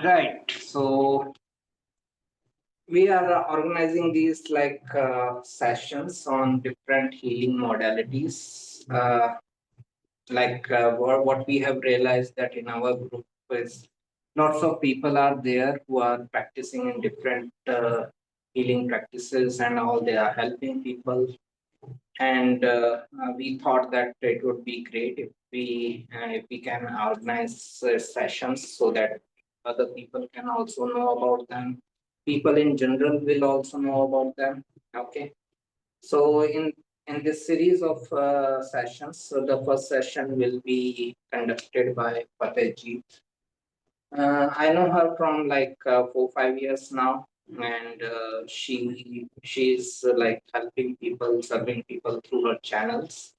Right. So we are organizing these sessions on different healing modalities. What we have realized that in our group is lots of people are there who are practicing in different healing practices and all. They are helping people, and we thought that it would be great if we can organize sessions so that other people can also know about them. People in general will also know about them. Okay, so in this series of sessions, so the first session will be conducted by Fatehjiit. I know her from 4 5 years now, and she's helping people, serving people through her channels,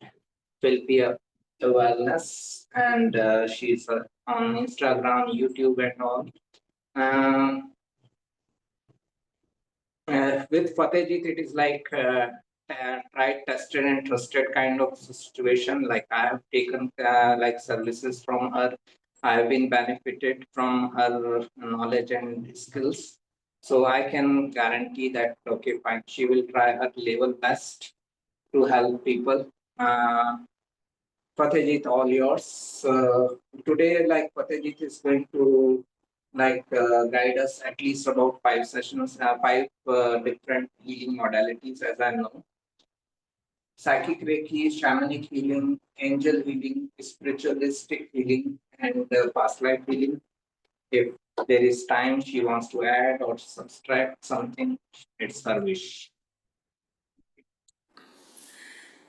Filpi A Wellness, and she's on Instagram, YouTube, and all. Um, with Fatehjiit, it is tried, tested, and trusted kind of situation. Like I have taken services from her. I have been benefited from her knowledge and skills. So I can guarantee that okay, fine, she will try her level best to help people. Fatehjiit, all yours. Today, Fatehjiit is going to guide us at least about 5 sessions, five different healing modalities, as I know: psychic Reiki, shamanic healing, angel healing, spiritualistic healing, and past life healing. If there is time, she wants to add or subtract something, it's her wish.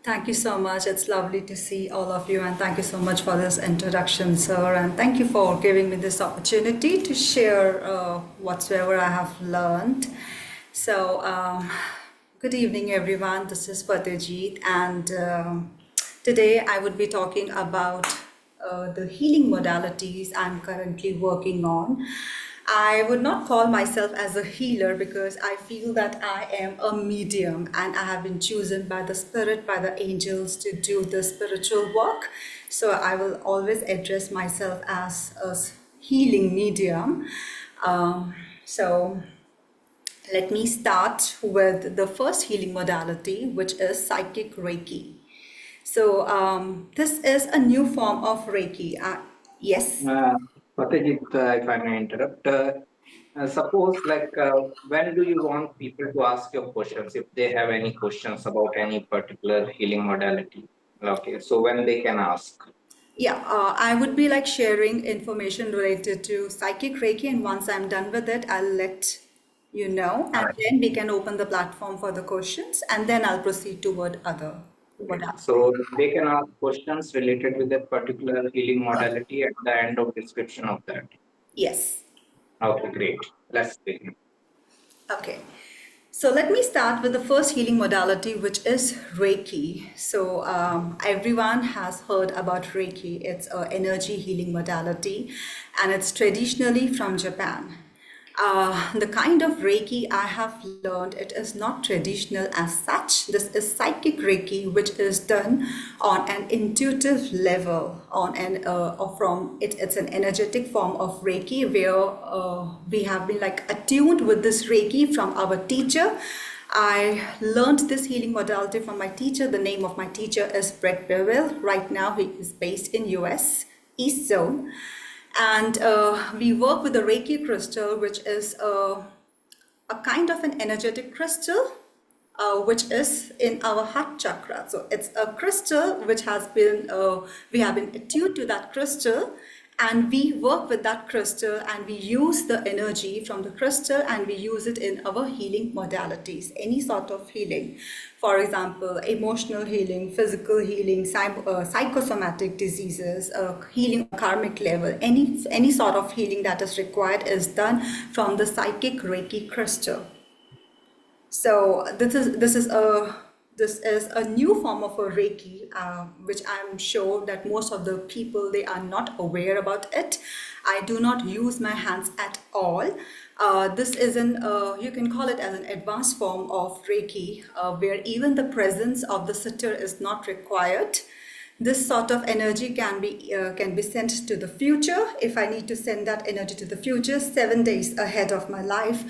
Thank you so much. It's lovely to see all of you, and thank you so much for this introduction, sir. And thank you for giving me this opportunity to share whatsoever I have learned. So, good evening, everyone. This is Fatehjiit, and today I would be talking about the healing modalities I'm currently working on. I would not call myself as a healer because I feel that I am a medium and I have been chosen by the spirit, by the angels to do the spiritual work. So I will always address myself as a healing medium. So let me start with the first healing modality, which is psychic Reiki. So this is a new form of Reiki. Yes. Fatehjiit, if I may interrupt, suppose when do you want people to ask your questions if they have any questions about any particular healing modality? Okay, so when they can ask. Yeah, I would be like sharing information related to psychic Reiki, and once I'm done with it, I'll let you know, All and right. then we can open the platform for the questions, and then I'll proceed toward other Okay. modalities. So they can ask questions related with that particular healing modality at the end of description of that. Yes. Okay, great. Let's begin. Okay. So let me start with the first healing modality, which is Reiki. So everyone has heard about Reiki. It's an energy healing modality, and it's traditionally from Japan. The kind of Reiki I have learned, it is not traditional as such. This is psychic Reiki, which is done on an intuitive level, on an or from it. It's an energetic form of Reiki where we have been like attuned with this Reiki from our teacher. I learned this healing modality from my teacher. The name of my teacher is Brett Bevel. Right now, he is based in US East Zone, and we work with the Reiki crystal, which is a kind of an energetic crystal, which is in our heart chakra. So it's a crystal which has been, we have been attuned to that crystal, and we work with that crystal and we use the energy from the crystal and we use it in our healing modalities, any sort of healing. For example, emotional healing, physical healing, psychosomatic diseases, healing karmic level, any sort of healing that is required is done from the psychic Reiki crystal. So this is a new form of a Reiki, which I'm sure that most of the people, they are not aware about it. I do not use my hands at all. This is an you can call it as an advanced form of Reiki, where even the presence of the sitter is not required. This sort of energy can be sent to the future. If I need to send that energy to the future 7 days ahead of my life,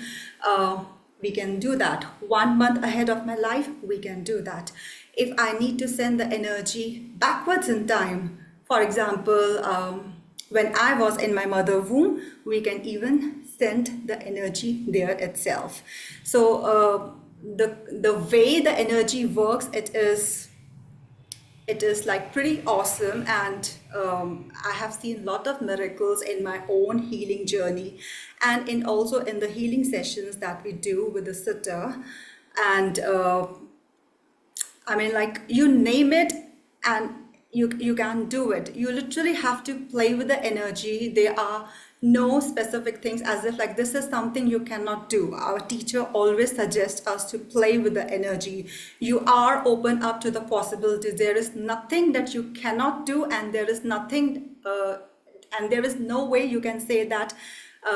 we can do that. 1 month ahead of my life, we can do that. If I need to send the energy backwards in time, for example, when I was in my mother womb, we can even send the energy there itself. So the way the energy works, it is like pretty awesome, and I have seen a lot of miracles in my own healing journey, and in also in the healing sessions that we do with the sitter. And I mean, like, you name it, and you can do it. You literally have to play with the energy. There are no specific things as if like this is something you cannot do. Our teacher always suggests us to play with the energy. You are open up to the possibilities. There is nothing that you cannot do, and there is nothing and there is no way you can say that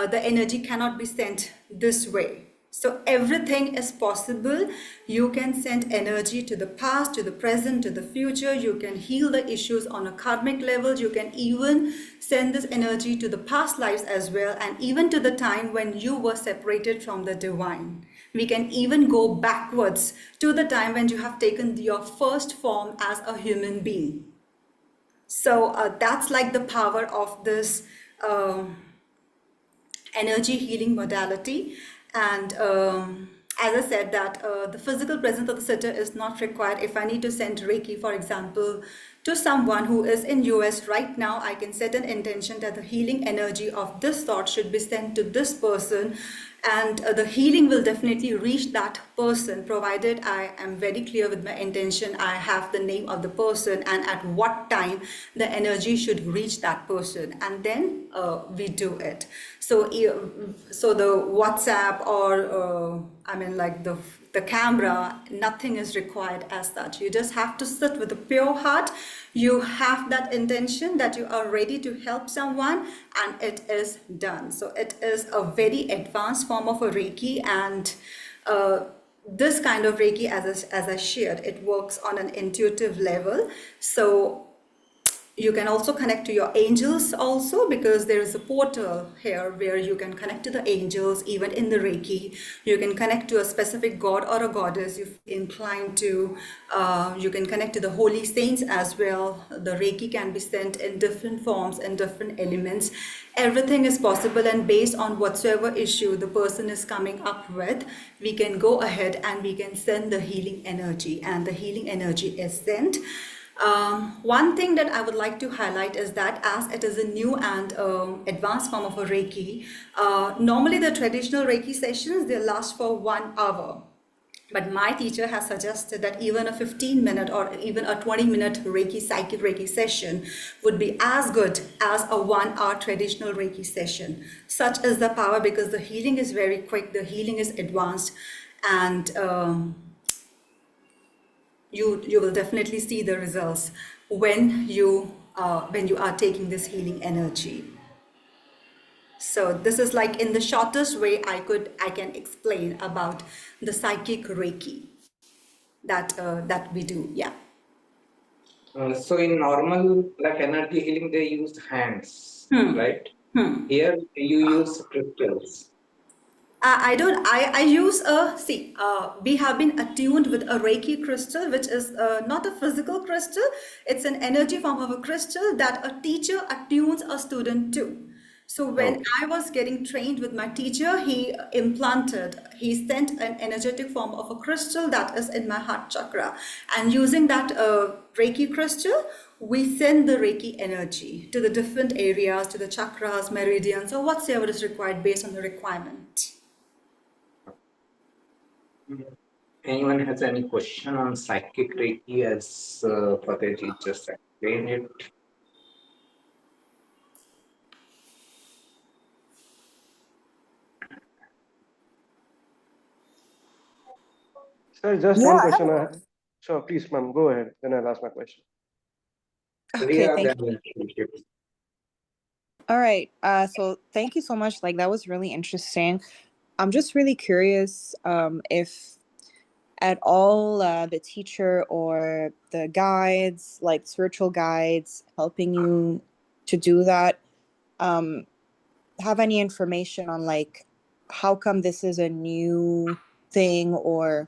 the energy cannot be sent this way. So everything is possible. You can send energy to the past, to the present, to the future. You can heal the issues on a karmic level. You can even send this energy to the past lives as well, and even to the time when you were separated from the divine. We can even go backwards to the time when you have taken your first form as a human being. So that's like the power of this energy healing modality. And as I said that the physical presence of the sitter is not required. If I need to send Reiki, for example, to someone who is in US right now, I can set an intention that the healing energy of this sort should be sent to this person, and the healing will definitely reach that person, provided I am very clear with my intention. I have the name of the person and at what time the energy should reach that person, and then we do it. So the WhatsApp or I mean, like the camera, nothing is required as such. You just have to sit with a pure heart. You have that intention that you are ready to help someone, and it is done. So it is a very advanced form of a Reiki, and this kind of Reiki, as I shared, it works on an intuitive level. So you can also connect to your angels also, because there is a portal here where you can connect to the angels. Even in the Reiki, you can connect to a specific god or a goddess you feel inclined to. You can connect to the holy saints as well. The Reiki can be sent in different forms and different elements. Everything is possible, and based on whatsoever issue the person is coming up with, we can go ahead and we can send the healing energy, and the healing energy is sent. One thing that I would like to highlight is that as it is a new and advanced form of a Reiki, normally the traditional Reiki sessions, they last for 1 hour. But my teacher has suggested that even a 15-minute or even a 20-minute Reiki, psychic Reiki session would be as good as a 1-hour traditional Reiki session. Such is the power, because the healing is very quick, the healing is advanced, and you will definitely see the results when you are taking this healing energy. So this is like in the shortest way I can explain about the psychic Reiki that we do. Yeah. So in normal like energy healing, they use hands, right? Here you use crystals. I don't. I use a see. We have been attuned with a Reiki crystal, which is not a physical crystal. It's an energy form of a crystal that a teacher attunes a student to. So when I was getting trained with my teacher, he sent an energetic form of a crystal that is in my heart chakra, and using that Reiki crystal, we send the Reiki energy to the different areas, to the chakras, meridians, or whatsoever is required based on the requirement. Anyone has any question on psychic Reiki as Fatehjiit just explained it? Sir, just Yeah, one I have question. a Sure, please, ma'am, go ahead. Then I'll ask my question. okay, Yeah, thank then you. we'll take it. All right. So thank you so much. Like that was really interesting. I'm just really curious if at all the teacher or the guides, like spiritual guides, helping you to do that, have any information on like how come this is a new thing, or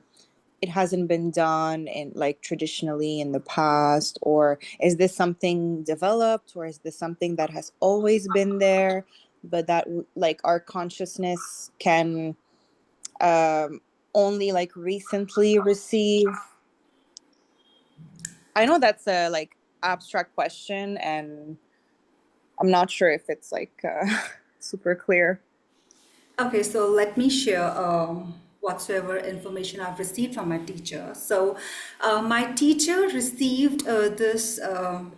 it hasn't been done in like traditionally in the past, or is this something developed, or is this something that has always been there but that like our consciousness can only like recently receive? I know that's a like abstract question, and I'm not sure if it's like super clear. Okay, so let me share whatsoever information I've received from my teacher. So, my teacher received this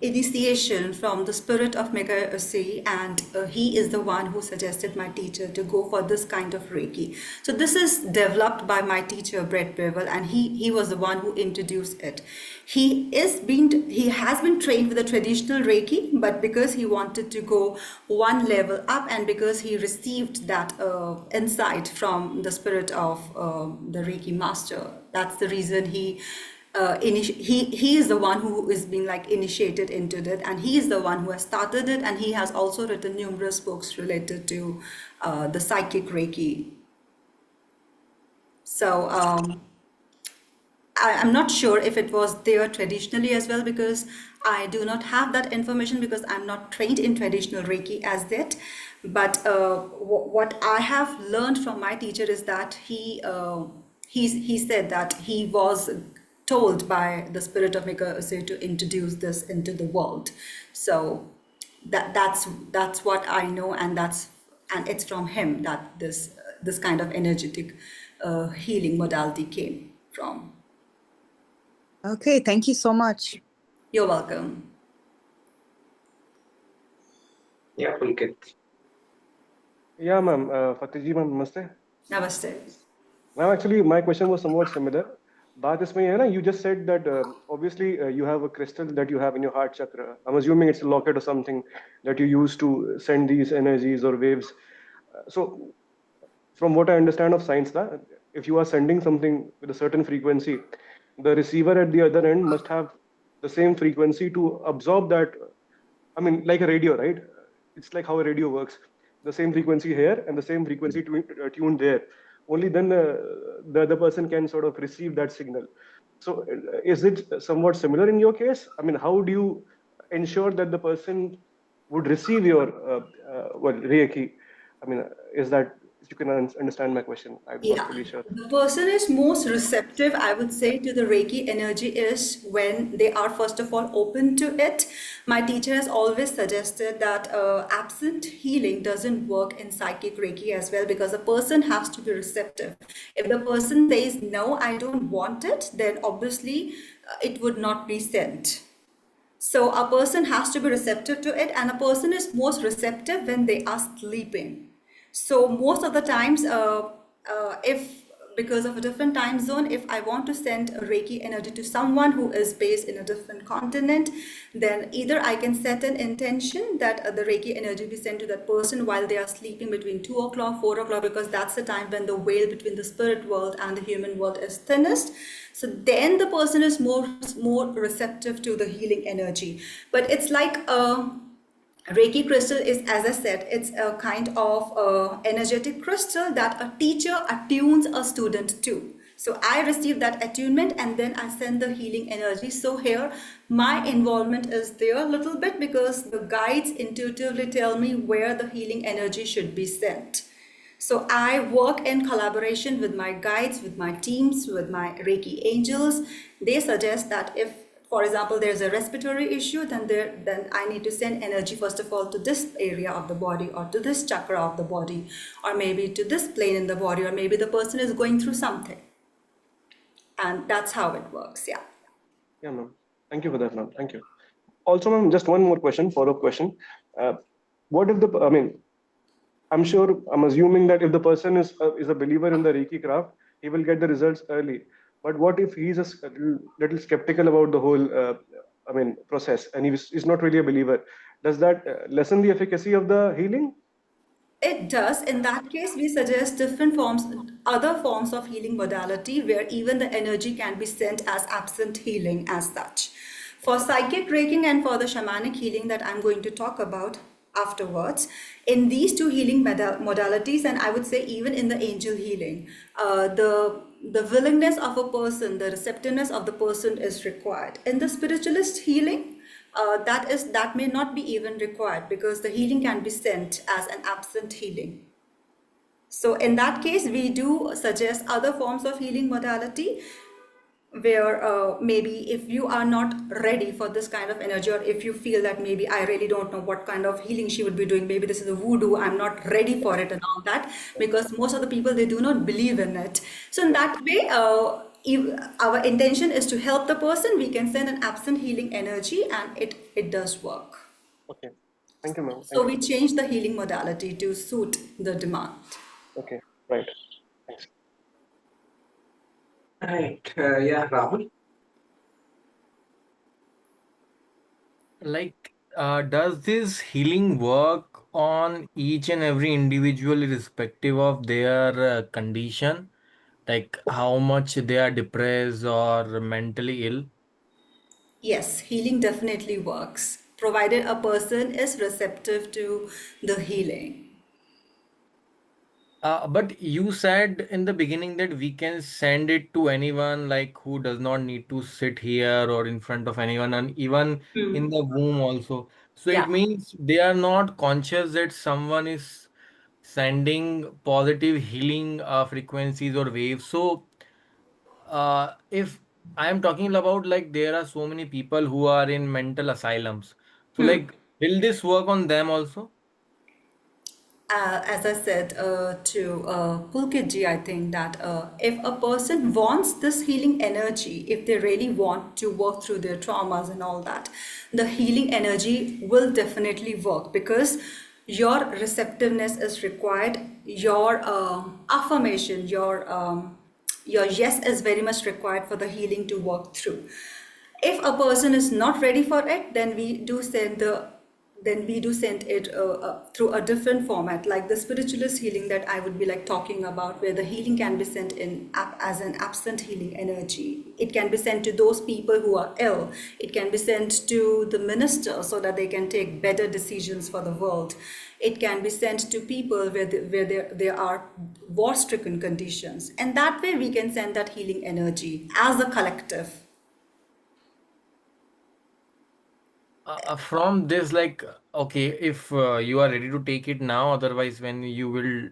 initiation from the spirit of Mega Asi, and he is the one who suggested my teacher to go for this kind of Reiki. So, this is developed by my teacher, Brett Bevel, and he was the one who introduced it. He has been trained with the traditional Reiki, but because he wanted to go one level up, and because he received that insight from the spirit of the Reiki master, that's the reason he is the one who is being like initiated into it, and he is the one who has started it, and he has also written numerous books related to the psychic Reiki. So I'm not sure if it was there traditionally as well, because I do not have that information, because I'm not trained in traditional Reiki as yet. But what I have learned from my teacher is that he said that he was told by the spirit of Mikasa to introduce this into the world. So that's what I know, and it's from him that this kind of energetic healing modality came from. Okay, thank you so much. You're welcome. Yeah, Pulkit. Yeah, ma'am. Fatehji ma'am, namaste. Namaste. Ma'am, actually, my question was somewhat similar. Baat isme hai na, you just said that obviously you have a crystal that you have in your heart chakra. I'm assuming it's a locket or something that you use to send these energies or waves. So, from what I understand of science, if you are sending something with a certain frequency, the receiver at the other end must have the same frequency to absorb that. I mean, like a radio, right? It's like how a radio works. The same frequency here and the same frequency tuned there. Only then the other person can sort of receive that signal. So, is it somewhat similar in your case? I mean, how do you ensure that the person would receive your Reiki? I mean, is that, if you can understand my question? I'm not Yeah. fully sure. The person is most receptive, I would say, to the Reiki energy is when they are, first of all, open to it. My teacher has always suggested that absent healing doesn't work in psychic Reiki as well, because a person has to be receptive. If the person says, no, I don't want it, then obviously it would not be sent. So a person has to be receptive to it, and a person is most receptive when they are sleeping. So most of the times, if because of a different time zone, if I want to send a Reiki energy to someone who is based in a different continent, then either I can set an intention that the Reiki energy be sent to that person while they are sleeping between 2 o'clock, 4 o'clock, because that's the time when the veil between the spirit world and the human world is thinnest. So then the person is more receptive to the healing energy. But it's like Reiki crystal is, as I said, it's a kind of energetic crystal that a teacher attunes a student to. So I receive that attunement, and then I send the healing energy. So here my involvement is there a little bit, because the guides intuitively tell me where the healing energy should be sent. So I work in collaboration with my guides, with my teams, with my Reiki angels. They suggest that if, for example, there's a respiratory issue, then I need to send energy first of all to this area of the body, or to this chakra of the body, or maybe to this plane in the body, or maybe the person is going through something. And that's how it works. Yeah. Yeah, ma'am. Thank you for that, ma'am. Thank you. Also, ma'am, just one more question, follow-up question. What if I mean, I'm assuming that if the person is a believer in the Reiki craft, he will get the results early. But what if he's a little skeptical about the whole, process, and he's not really a believer? Does that lessen the efficacy of the healing? It does. In that case, we suggest different forms, other forms of healing modality where even the energy can be sent as absent healing as such. For psychic reiki and for the shamanic healing that I'm going to talk about afterwards, in these two healing modalities, and I would say even in the angel healing, the willingness of a person, the receptiveness of the person is required. In the spiritualist healing, that may not be even required because the healing can be sent as an absent healing. So in that case, we do suggest other forms of healing modality where maybe if you are not ready for this kind of energy, or if you feel that maybe I really don't know what kind of healing she would be doing, maybe this is a voodoo, I'm not ready for it and all that, because most of the people, they do not believe in it. So in that way, if our intention is to help the person, we can send an absent healing energy and it does work. Okay. Thank you, ma'am. So Thank we you. change the healing modality to suit the demand. Okay. Right. Thanks. Right. Yeah, Rahul. Does this healing work on each and every individual irrespective of their condition? Like how much they are depressed or mentally ill? Yes, healing definitely works, provided a person is receptive to the healing. But you said in the beginning that we can send it to anyone like who does not need to sit here or in front of anyone, and even in Hmm. the womb also. So it Yeah. means they are not conscious that someone is sending positive healing frequencies or waves. So if I am talking about like there are so many people who are in mental asylums. So Hmm. like will this work on them also? As I said to Pulkit ji, I think that if a person wants this healing energy, if they really want to work through their traumas and all that, the healing energy will definitely work because your receptiveness is required, your affirmation, your yes is very much required for the healing to work through. If a person is not ready for it, then we do send it through a different format, like the spiritualist healing that I would be like talking about, where the healing can be sent as an absent healing energy. It can be sent to those people who are ill. It can be sent to the minister so that they can take better decisions for the world. It can be sent to people where there are war-stricken conditions, and that way we can send that healing energy as a collective. From this, okay, if you are ready to take it now, otherwise, when you will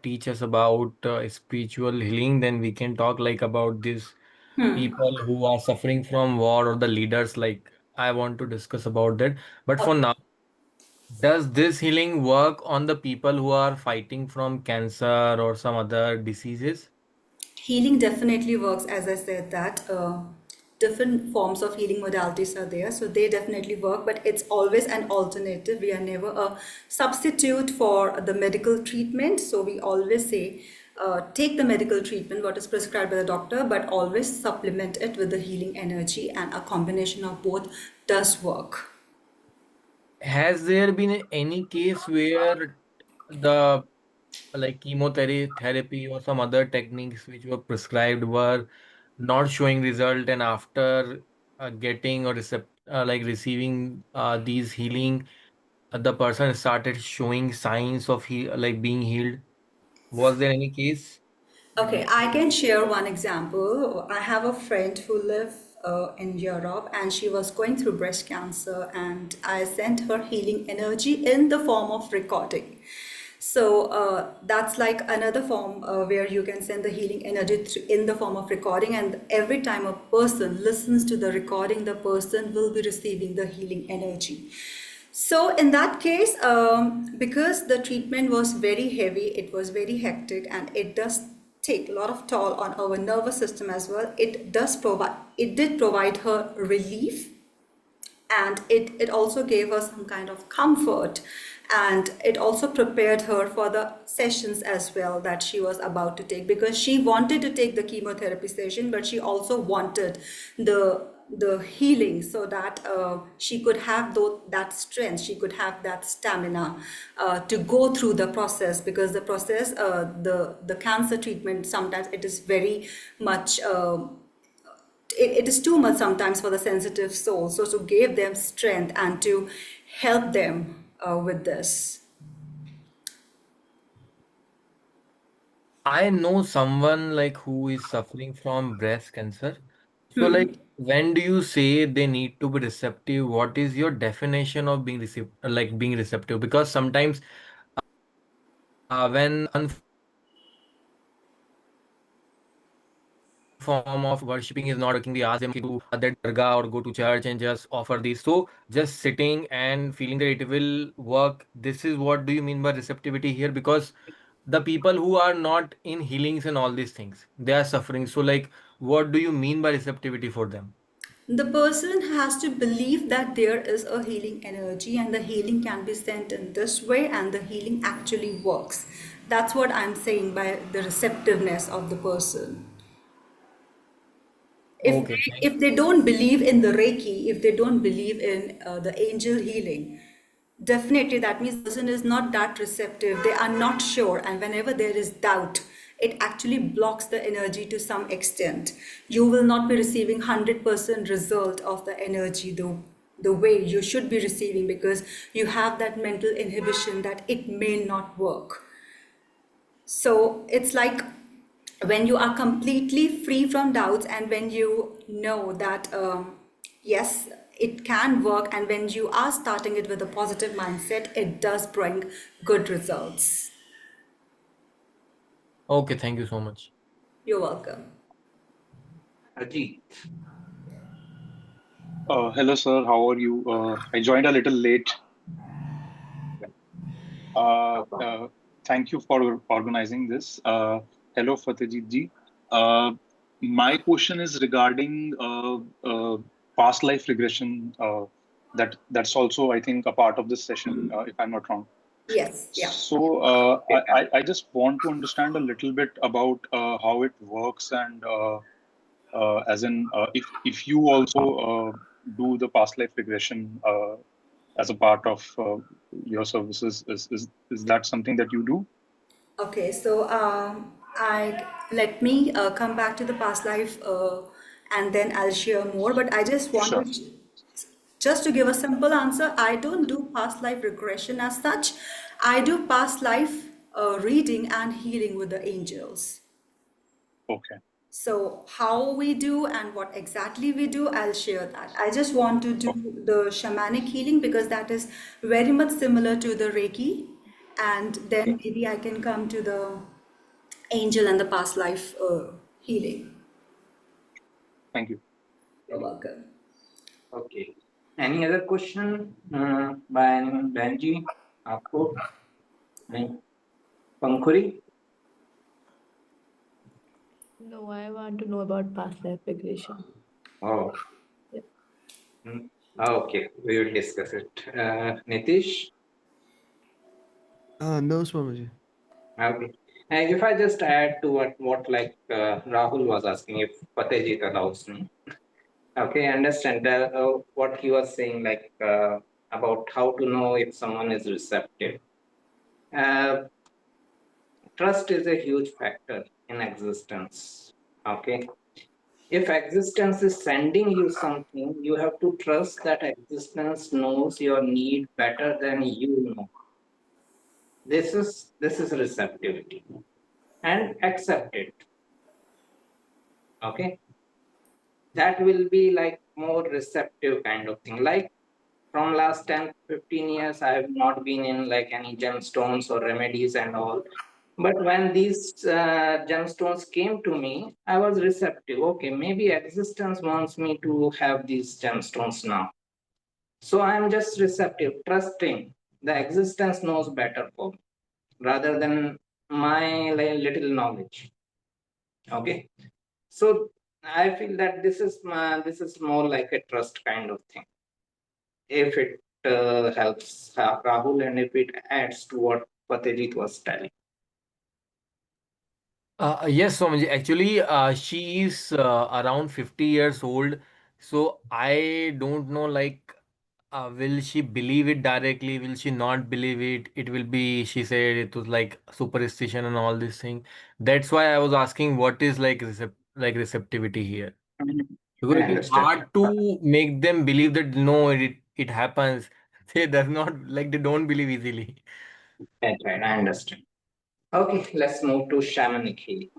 teach us about spiritual healing, then we can talk like about these people who are suffering from war or the leaders. Like, I want to discuss about that. But for Okay. now, does this healing work on the people who are fighting from cancer or some other diseases? Healing definitely works, as I said, that different forms of healing modalities are there. So they definitely work, but it's always an alternative. We are never a substitute for the medical treatment. So we always say, take the medical treatment, what is prescribed by the doctor, but always supplement it with the healing energy, and a combination of both does work. Has there been any case where the chemotherapy therapy or some other techniques which were prescribed were not showing result, and after getting or receiving these healing, the person started showing signs of being healed? Was there any case? Okay, I can share one example. I have a friend who lived in Europe, and she was going through breast cancer, and I sent her healing energy in the form of recording. So that's like another form where you can send the healing energy in the form of recording, and every time a person listens to the recording, the person will be receiving the healing energy. So in that case, because the treatment was very heavy, it was very hectic, and it does take a lot of toll on our nervous system as well. It did provide her relief, and it also gave her some kind of comfort, and it also prepared her for the sessions as well that she was about to take, because she wanted to take the chemotherapy session, but she also wanted the the healing, so that she could have that strength, she could have that stamina to go through the process, because the process, the cancer treatment, sometimes it is very much it is too much sometimes for the sensitive soul. So to give them strength and to help them with this. I know someone like who is suffering from breast cancer. So like when do you say they need to be receptive? What is your definition of being being receptive? Because sometimes when one form of worshipping is not working, we ask them to that dargah or go to church and just offer these. So just sitting and feeling that it will work, this is what do you mean by receptivity here? Because the people who are not in healings and all these things, they are suffering. So like what do you mean by receptivity for them? The person has to believe that there is a healing energy and the healing can be sent in this way and the healing actually works. That's what I'm saying by the receptiveness of the person. if Okay, they, if they don't believe in the Reiki, if they don't believe in the angel healing, definitely that means the person is not that receptive. They are not sure, and whenever there is doubt, it actually blocks the energy to some extent. You will not be receiving 100% result of the energy the way you should be receiving, because you have that mental inhibition that it may not work. So it's like when you are completely free from doubts, and when you know that yes, it can work, and when you are starting it with a positive mindset, it does bring good results. okay, thank you so much. You're welcome. Ajit. Hello, sir. How are you? I joined a little late. Uh, No problem. uh, Thank you for organizing this. Hello, Fatehjiit ji. Uh, my question is regarding past life regression. That's also, I think, a part of this session, if I'm not wrong. Yes, yeah. So I just want to understand a little bit about how it works, and as in if you also do the past life regression as a part of your services, is that something that you do? Okay, so I let me come back to the past life, and then I'll share more. But I just Sure. wanted just to give a simple answer. I don't do past life regression as such. I do past life reading and healing with the angels. Okay. So how we do and what exactly we do, I'll share that. I just want to do Okay. the shamanic healing because that is very much similar to the Reiki, and then maybe I can come to the angel and the past life healing. Thank you. You're welcome. Okay. Any other question by anyone? Benji, आपको नहीं? Pankhuri? No, I want to know about past life regression. Oh, Yeah. okay. We will discuss it. Nitish? No, Swamiji. Okay. And if I just add to what like Rahul was asking, if Fatehjiit allows me. Okay, I understand what he was saying, like about how to know if someone is receptive. Uh, Trust is a huge factor in existence. Okay. If existence is sending you something, you have to trust that existence knows your need better than you know. This is receptivity, and accept it. Okay, that will be like more receptive kind of thing. Like from last 10-15 years, I have not been in like any gemstones or remedies and all. But when these gemstones came to me, I was receptive. Okay, maybe existence wants me to have these gemstones now. So I'm just receptive, trusting the existence knows better for me rather than my little knowledge. Okay, so I feel that this is more like a trust kind of thing. If it helps Rahul, and if it adds to what Patejit was telling. Yes, Swamiji. Actually, she is around 50 years old. So I don't know, like, will she believe it directly? Will she not believe it? It will be, she said it was like superstition and all this thing. That's why I was asking what is like receptivity here. I Because it is understand. hard to make them believe that no, it happens. They does not like they don't believe easily. That's right. I understand. Okay, let's move to shamanic healing.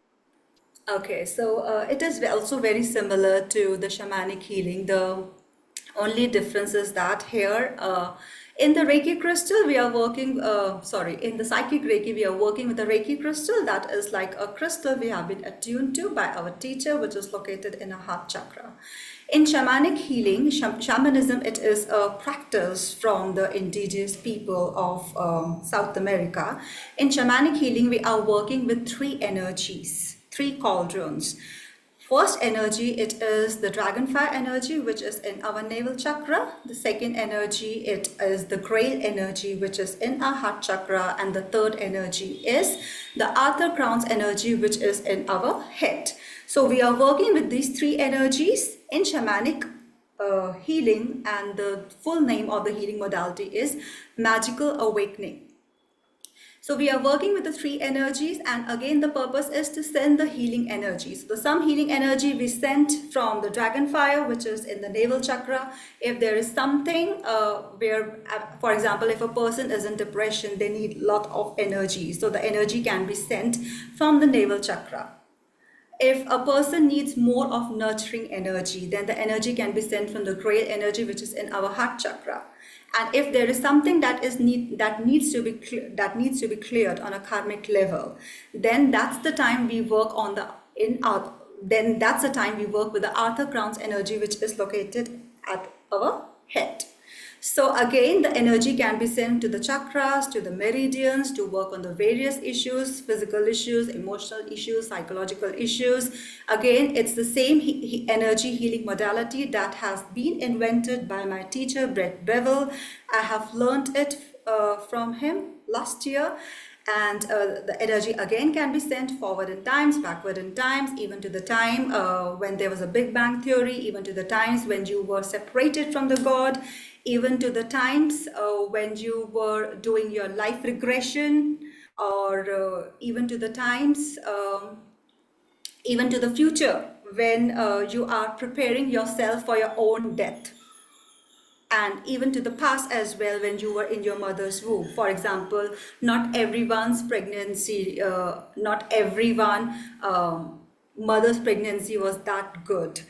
Okay, so it is also very similar to the shamanic healing. The only difference is that here in the Reiki crystal, we are working, in the psychic Reiki, we are working with a Reiki crystal that is like a crystal we have been attuned to by our teacher, which is located in a heart chakra. In shamanic healing, shamanism, it is a practice from the indigenous people of South America. In shamanic healing, we are working with three energies, three cauldrons. First energy, it is the dragonfly energy, which is in our navel chakra. The second energy, it is the grail energy, which is in our heart chakra. And the third energy is the Arthur Crown's energy, which is in our head. So we are working with these three energies in shamanic healing, and the full name of the healing modality is magical awakening. So we are working with the three energies, and again the purpose is to send the healing energies. So some healing energy we sent from the dragon fire, which is in the navel chakra. If there is something for example, if a person is in depression, they need a lot of energy. So the energy can be sent from the navel chakra. If a person needs more of nurturing energy, then the energy can be sent from the grail energy, which is in our heart chakra. And if there is something that needs to be cleared on a karmic level, then that's the time we work that's the time we work with the Arthur Crown's energy, which is located at our head. So again, the energy can be sent to the chakras, to the meridians, to work on the various issues, physical issues, emotional issues, psychological issues. Again, it's the same energy healing modality that has been invented by my teacher, Brett Bevel. I have learned it from him last year. And the energy again can be sent forward in times, backward in times, even to the time when there was a Big Bang theory, even to the times when you were separated from the God, even to the times when you were doing your life regression, or even to the times, even to the future when you are preparing yourself for your own death, and even to the past as well when you were in your mother's womb. For example, not everyone's pregnancy, not everyone mother's pregnancy was that good.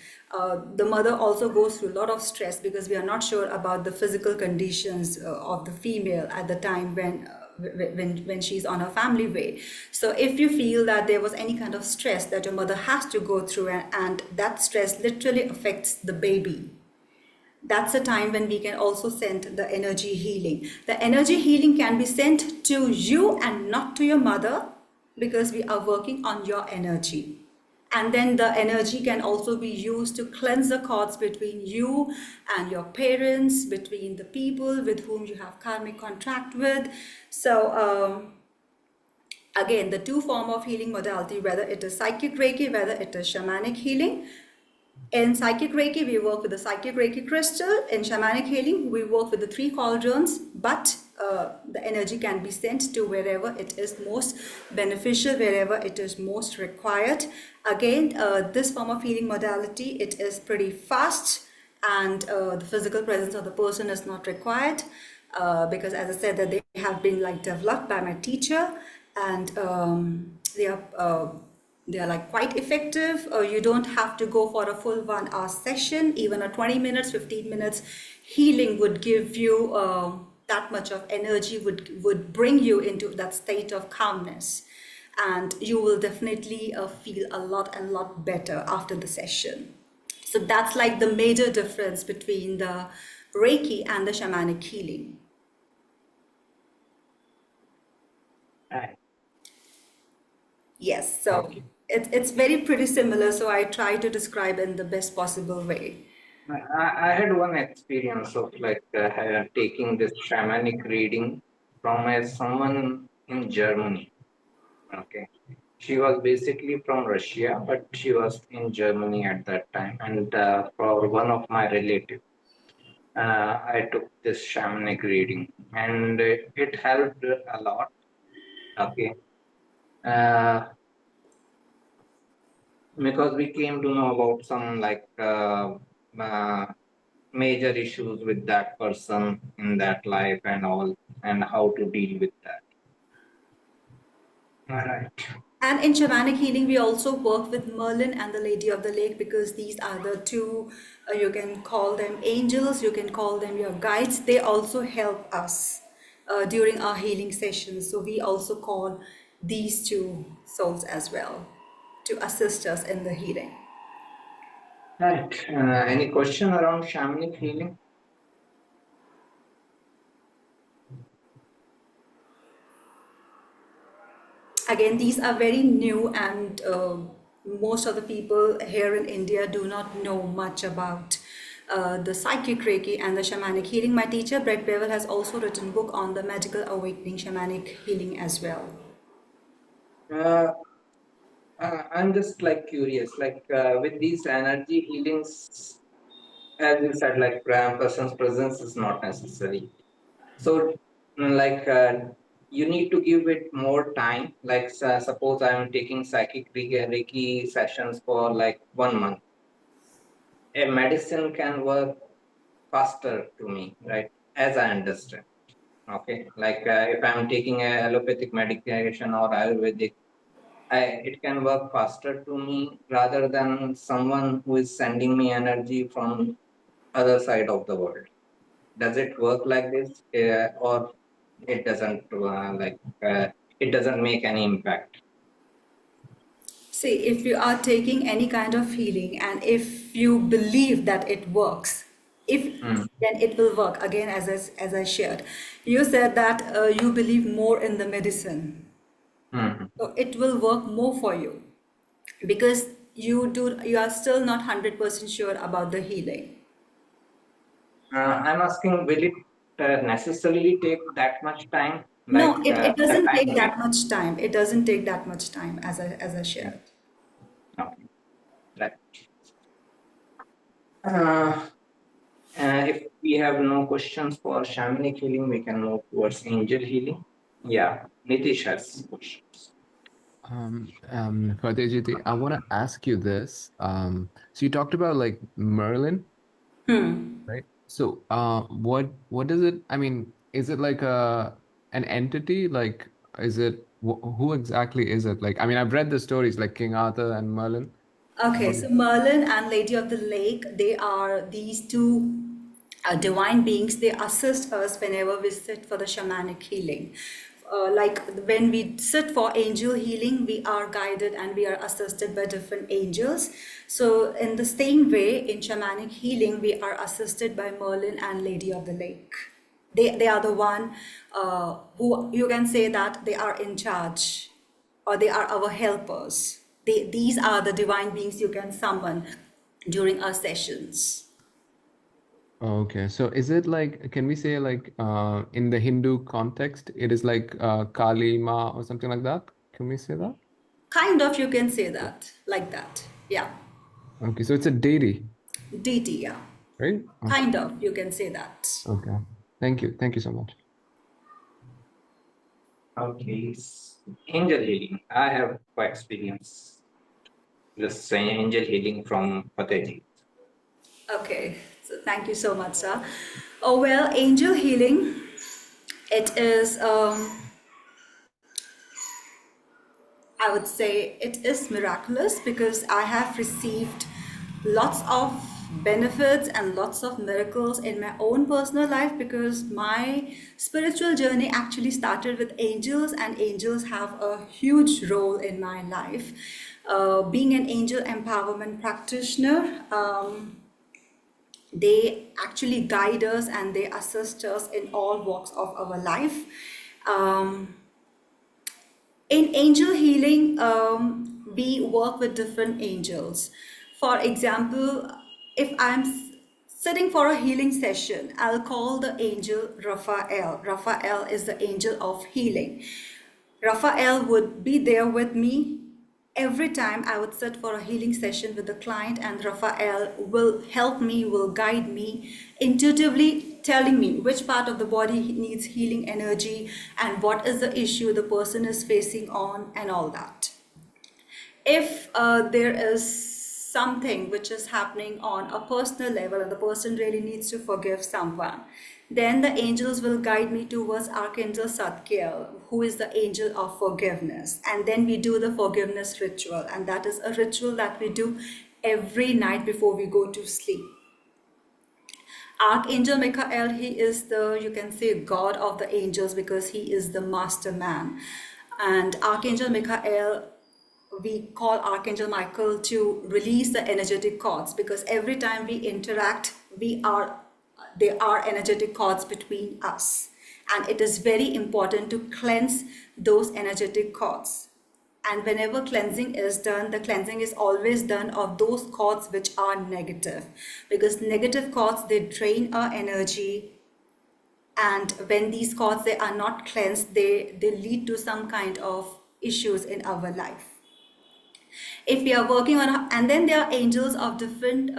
The mother also goes through a lot of stress because we are not sure about the physical conditions of the female at the time when she's on her family way. So if you feel that there was any kind of stress that your mother has to go through, and that stress literally affects the baby, that's a time when we can also send the energy healing. The energy healing can be sent to you and not to your mother, because we are working on your energy. And then the energy can also be used to cleanse the cords between you and your parents, between the people with whom you have karmic contract with. So again, the two form of healing modality, whether it is psychic Reiki, whether it is shamanic healing. In psychic Reiki, we work with the psychic Reiki crystal. In shamanic healing, we work with the three cauldrons, but the energy can be sent to wherever it is most beneficial, wherever it is most required. Again, this form of healing modality, it is pretty fast, and the physical presence of the person is not required, because as I said, that they have been like developed by my teacher, and they are like quite effective. You don't have to go for a full 1 hour session. Even a 20 minutes, 15 minutes healing would give you that much of energy, would bring you into that state of calmness. And you will definitely feel a lot better after the session. So that's like the major difference between the Reiki and the shamanic healing. Right. Yes, so Okay. it's very pretty similar. So I try to describe in the best possible way. I had one experience of like taking this shamanic reading from someone in Germany. Okay. She was basically from Russia, but she was in Germany at that time. And for one of my relatives, I took this shamanic reading, and it helped a lot. Okay. Uh, because we came to know about some uh, major issues with that person in that life and all, and how to deal with that. All right. And in shamanic healing, we also work with Merlin and the Lady of the Lake because these are the two, you can call them angels, you can call them your guides. They also help us during our healing sessions. So we also call these two souls as well to assist us in the healing. Right. Any question around shamanic healing? Again, these are very new, and most of the people here in India do not know much about the psychic Reiki and the shamanic healing. My teacher, Brett Bevel, has also written a book on the magical awakening shamanic healing as well. Uh, I'm just like curious, with these energy healings, as you said, person's presence is not necessary. So, you need to give it more time. Suppose I'm taking psychic Reiki sessions for like 1 month. A medicine can work faster to me, right? As I understand. Okay, if I'm taking a allopathic medication or Ayurvedic, it can work faster to me rather than someone who is sending me energy from other side of the world. Does it work like this, or it doesn't? It doesn't make any impact. See, if you are taking any kind of healing and if you believe that it works, if Mm, then it will work. Again, as I shared, you said that you believe more in the medicine, mm. so it will work more for you because you are still not 100% sure about the healing. I'm asking, will it necessarily take that much time? No, it The doesn't time take frame? that much time. It doesn't take that much time as I Mm, shared. okay. Right. Uh, if we have no questions for shamanic healing, we can move towards angel healing. Yeah, Nitish has questions. Fatehjiit, I want to ask you this. So you talked about like Merlin, right? So, what is it? I mean, is it like an entity? Like, is it who exactly is it? Like, I mean, I've read the stories like King Arthur and Merlin. Okay, so Merlin and Lady of the Lake, they are these two divine beings. They assist us whenever we sit for the shamanic healing. Like when we sit for angel healing, we are guided and we are assisted by different angels. So, in the same way, in shamanic healing, we are assisted by Merlin and Lady of the Lake. They are the one who you can say that they are in charge or they are our helpers. These are the divine beings you can summon during our sessions. Okay, so is it like, can we say like in the Hindu context, it is like Kali Ma or something like that? Can we say that? Kind of, you can say that, like that. Yeah. Okay, so it's a deity, Deity, yeah. right? Okay, Kind of, you can say that. okay. Thank you. Thank you so much. Okay, angel healing. I have quite experience this angel healing from Fatehjiit. Okay, so thank you so much, sir. Oh, well, angel healing, it is, I would say it is miraculous because I have received lots of benefits and lots of miracles in my own personal life because my spiritual journey actually started with angels, and angels have a huge role in my life. Being an angel empowerment practitioner, they actually guide us and they assist us in all walks of our life. Um, in angel healing, we work with different angels. For example, if I'm sitting for a healing session, I'll call the angel Raphael. Raphael is the angel of healing. Raphael would be there with me every time I would sit for a healing session with the client, and Raphael will help me, will guide me, intuitively telling me which part of the body needs healing energy and what is the issue the person is facing on and all that. If there is something which is happening on a personal level and the person really needs to forgive someone, then the angels will guide me towards Archangel Satkiel, who is the angel of forgiveness. And then we do the forgiveness ritual, and that is a ritual that we do every night before we go to sleep. Archangel Michael, he is the, you can say, god of the angels, because he is the master man. And Archangel Michael, we call Archangel Michael to release the energetic cords, because every time we interact, there are energetic cords between us. And it is very important to cleanse those energetic cords. And whenever cleansing is done, the cleansing is always done of those cords which are negative, because negative cords, they drain our energy. And when these cords, they are not cleansed, they lead to some kind of issues in our life. If we are working on, and then there are angels of different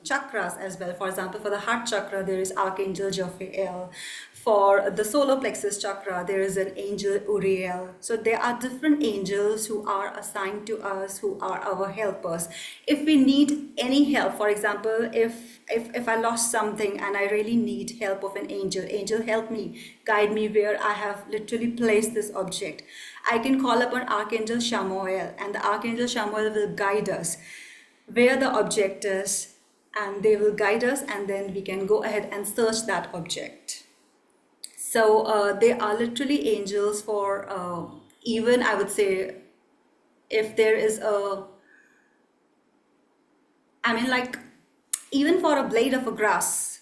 chakras as well. For example, for the heart chakra, there is Archangel Jophiel. For the solar plexus chakra, there is an angel Uriel. So there are different angels who are assigned to us, who are our helpers. If we need any help, for example, if I lost something and I really need help of an angel help me, guide me where I have literally placed this object, I can call upon Archangel Shamuel, and the Archangel Shamuel will guide us where the object is, and they will guide us, and then we can go ahead and search that object. So they are literally angels for even, I would say, if there is even for a blade of a grass,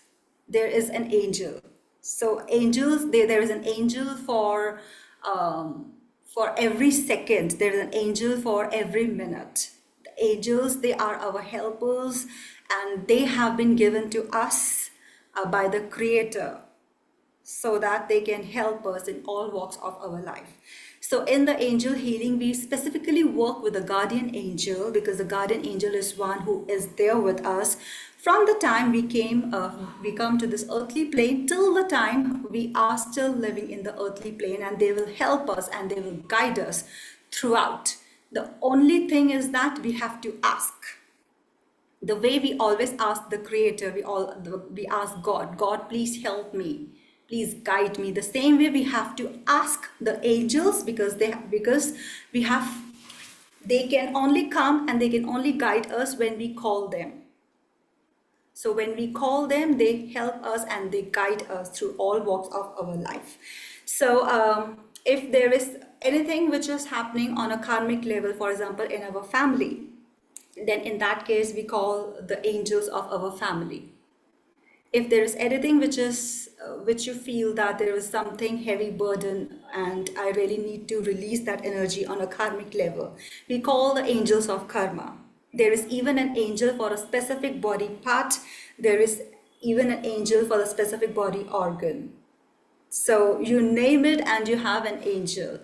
there is an angel. So angels, there is an angel for every second. There is an angel for every minute. The angels, they are our helpers, and they have been given to us by the Creator, so that they can help us in all walks of our life. So in the angel healing, we specifically work with the guardian angel, because the guardian angel is one who is there with us from the time we come to this earthly plane till the time we are still living in the earthly plane, and they will help us and they will guide us throughout. The only thing is that we have to ask. The way we always ask the Creator, we ask God, God, please help me, please guide me. The same way we have to ask the angels, because they can only come and they can only guide us when we call them. So when we call them, they help us and they guide us through all walks of our life. So if there is anything which is happening on a karmic level, for example, in our family, then in that case, we call the angels of our family. If there is anything which you feel that there is something heavy burden and I really need to release that energy on a karmic level, we call the angels of karma. There is even an angel for a specific body part. There is even an angel for a specific body organ. So you name it and you have an angel.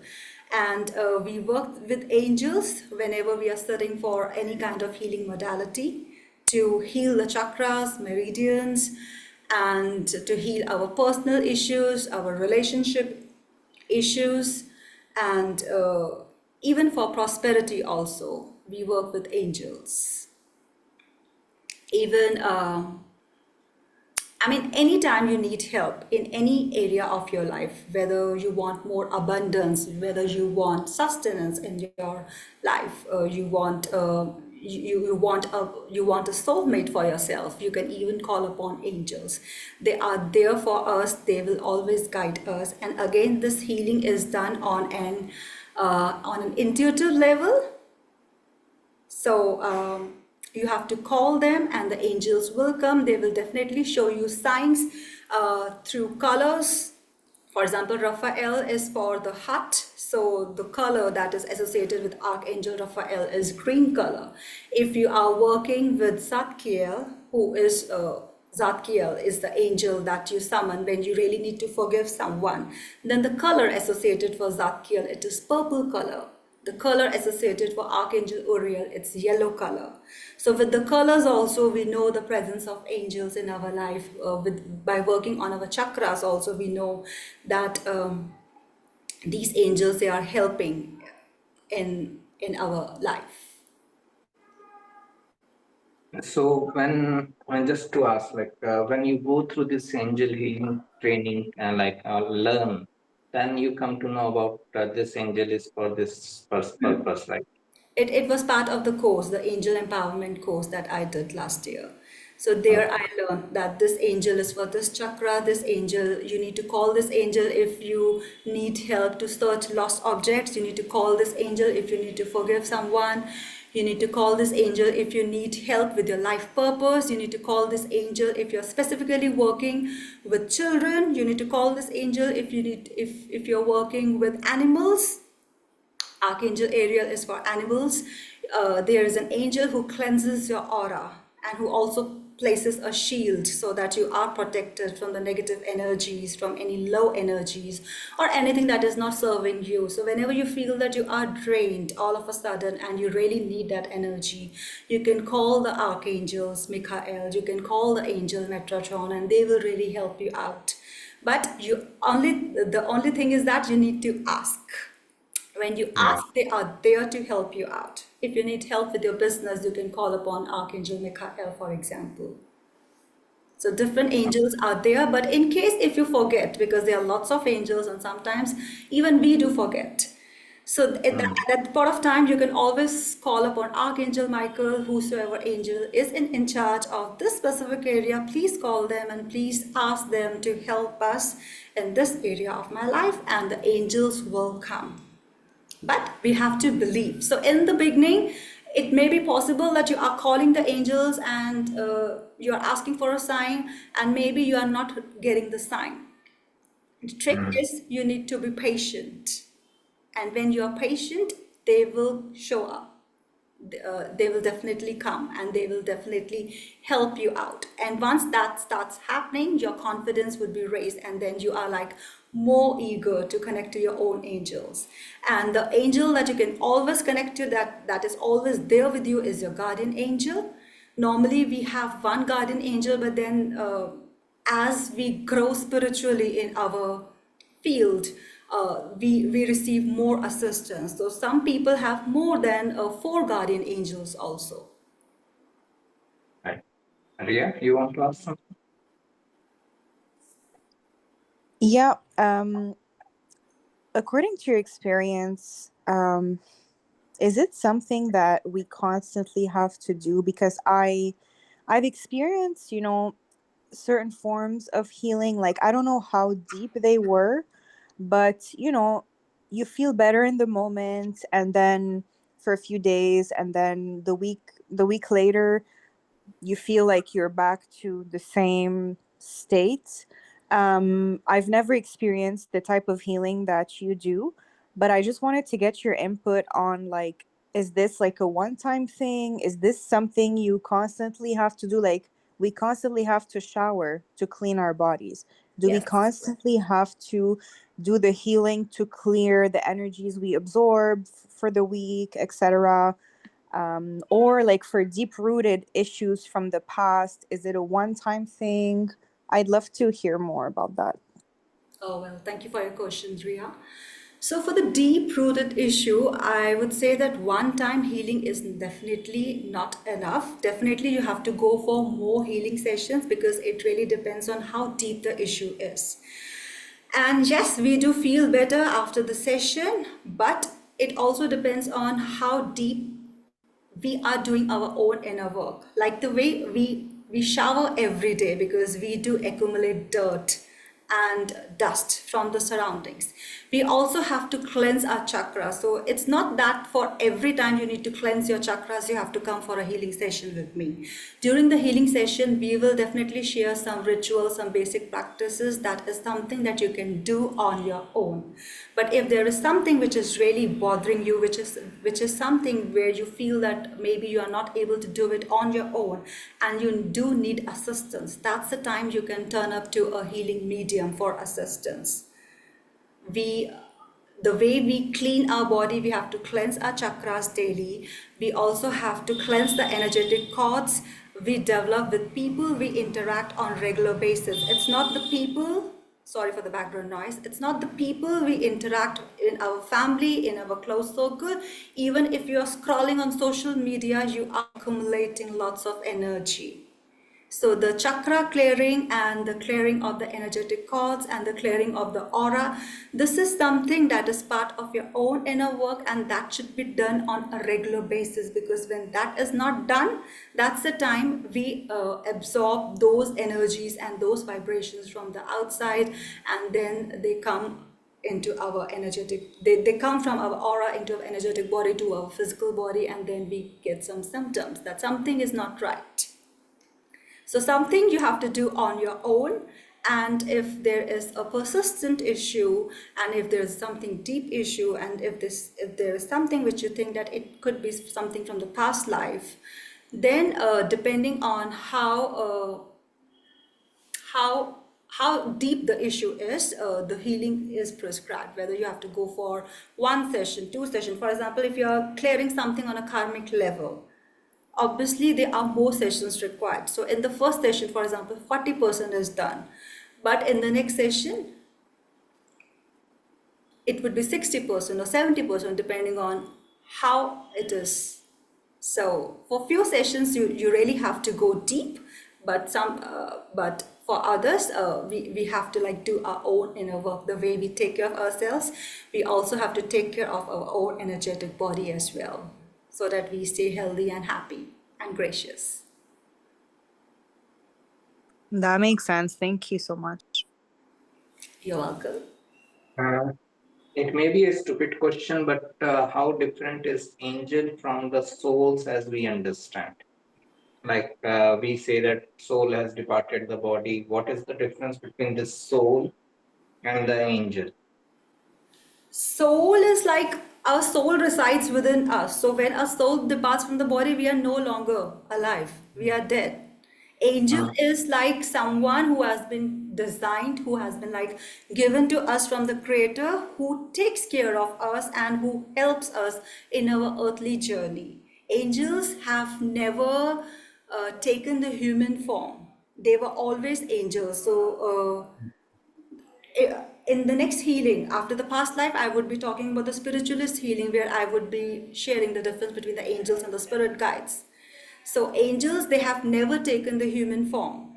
And we work with angels whenever we are studying for any kind of healing modality to heal the chakras, meridians, and to heal our personal issues, our relationship issues, and even for prosperity also, we work with angels. Even anytime you need help in any area of your life, whether you want more abundance, whether you want sustenance in your life, you want a soulmate for yourself, you can even call upon angels. They are there for us. They will always guide us. And again, this healing is done on an intuitive level. So you have to call them and the angels will come. They will definitely show you signs through colors. For example, Raphael is for the heart. So the color that is associated with Archangel Raphael is green color. If you are working with Zadkiel, Zadkiel is the angel that you summon when you really need to forgive someone, then the color associated for Zadkiel, it is purple color. The color associated for Archangel Uriel, it's yellow color. So with the colors also, we know the presence of angels in our life. By working on our chakras also, we know that these angels, they are helping in our life. So when just to ask, like when you go through this angel healing training and learn, then you come to know about this angel is for this purpose, right? It was part of the course, the angel empowerment course that I did last year. So there Okay. I learned that this angel is for this chakra, this angel, you need to call this angel if you need help to search lost objects, you need to call this angel if you need to forgive someone, you need to call this angel if you need help with your life purpose, you need to call this angel if you're specifically working with children, you need to call this angel if you're working with animals. Archangel Ariel is for animals. There is an angel who cleanses your aura and who also places a shield so that you are protected from the negative energies, from any low energies, or anything that is not serving you. So, whenever you feel that you are drained all of a sudden and you really need that energy, you can call the archangels, Michael, you can call the angel Metatron, and they will really help you out. But the only thing is that you need to ask. When you Yeah. ask, they are there to help you out. If you need help with your business, you can call upon Archangel Michael, for example. So different angels are there, but in case if you forget, because there are lots of angels and sometimes even we do forget. So at that point of time, you can always call upon Archangel Michael, whosoever angel is in charge of this specific area. Please call them and please ask them to help us in this area of my life, and the angels will come. But we have to believe. So in the beginning, it may be possible that you are calling the angels and you are asking for a sign, and maybe you are not getting the sign. The trick is you need to be patient, and when you are patient, they will show up. They will definitely come and they will definitely help you out. And once that starts happening, your confidence would be raised, and then you are like more eager to connect to your own angels. And the angel that you can always connect to, that is always there with you, is your guardian angel. Normally we have one guardian angel, but then as we grow spiritually in our field, we receive more assistance. So some people have more than four guardian angels also. Right. Ria, you want to ask something? Yeah. According to your experience, is it something that we constantly have to do? Because I've experienced, certain forms of healing. Like, I don't know how deep they were, but you feel better in the moment, and then for a few days, and then the week later you feel like you're back to the same state. I've never experienced the type of healing that you do, but I just wanted to get your input on, like, is this like a one-time thing? Is this something you constantly have to do? Like, we constantly have to shower to clean our bodies. Do we Yes. constantly have to do the healing to clear the energies we absorb for the week, etc.? Or like for deep rooted issues from the past, is it a one-time thing? I'd love to hear more about that. Oh, well, thank you for your questions, Ria. So, for the deep rooted issue, I would say that one time healing is definitely not enough. Definitely, you have to go for more healing sessions because it really depends on how deep the issue is. And yes, we do feel better after the session, but it also depends on how deep we are doing our own inner work. Like the way we shower every day because we do accumulate dirt and dust from the surroundings. We also have to cleanse our chakras. So it's not that for every time you need to cleanse your chakras, you have to come for a healing session with me. During the healing session, we will definitely share some rituals, some basic practices. That is something that you can do on your own. But if there is something which is really bothering you, which is something where you feel that maybe you are not able to do it on your own and you do need assistance, that's the time you can turn up to a healing medium for assistance. We the way we clean our body, we have to cleanse our chakras daily. We also have to cleanse the energetic cords we develop with people we interact on regular basis. It's not the people, sorry for the background noise, it's not the people we interact in our family, in our close circle. Even if you're scrolling on social media, you are accumulating lots of energy. So the chakra clearing and the clearing of the energetic cords and the clearing of the aura, this is something that is part of your own inner work, and that should be done on a regular basis, because when that is not done, that's the time we absorb those energies and those vibrations from the outside, and then they come into our energetic, they come from our aura into our energetic body to our physical body, and then we get some symptoms that something is not right. So something you have to do on your own, and if there is a persistent issue, and if there is something deep issue, and if there is something which you think that it could be something from the past life, then depending on how deep the issue is, the healing is prescribed. Whether you have to go for 1 session, 2 sessions. For example, if you are clearing something on a karmic level, obviously there are more sessions required. So in the first session, for example, 40% is done, but in the next session it would be 60% or 70%, depending on how it is. So for few sessions you really have to go deep, but but for others, we have to like do our own inner work. The way we take care of ourselves, we also have to take care of our own energetic body as well, so that we stay healthy and happy and gracious. That makes sense. Thank you so much. You're welcome. It may be a stupid question, but how different is angel from the souls as we understand? Like we say that soul has departed the body. What is the difference between the soul and the angel? Soul is like, our soul resides within us. So when our soul departs from the body, we are no longer alive. We are dead. Angel is like someone who has been designed, who has been like given to us from the Creator, who takes care of us and who helps us in our earthly journey. Angels have never taken the human form. They were always angels. So in the next healing, after the past life, I would be talking about the spiritualist healing, where I would be sharing the difference between the angels and the spirit guides. So angels, they have never taken the human form.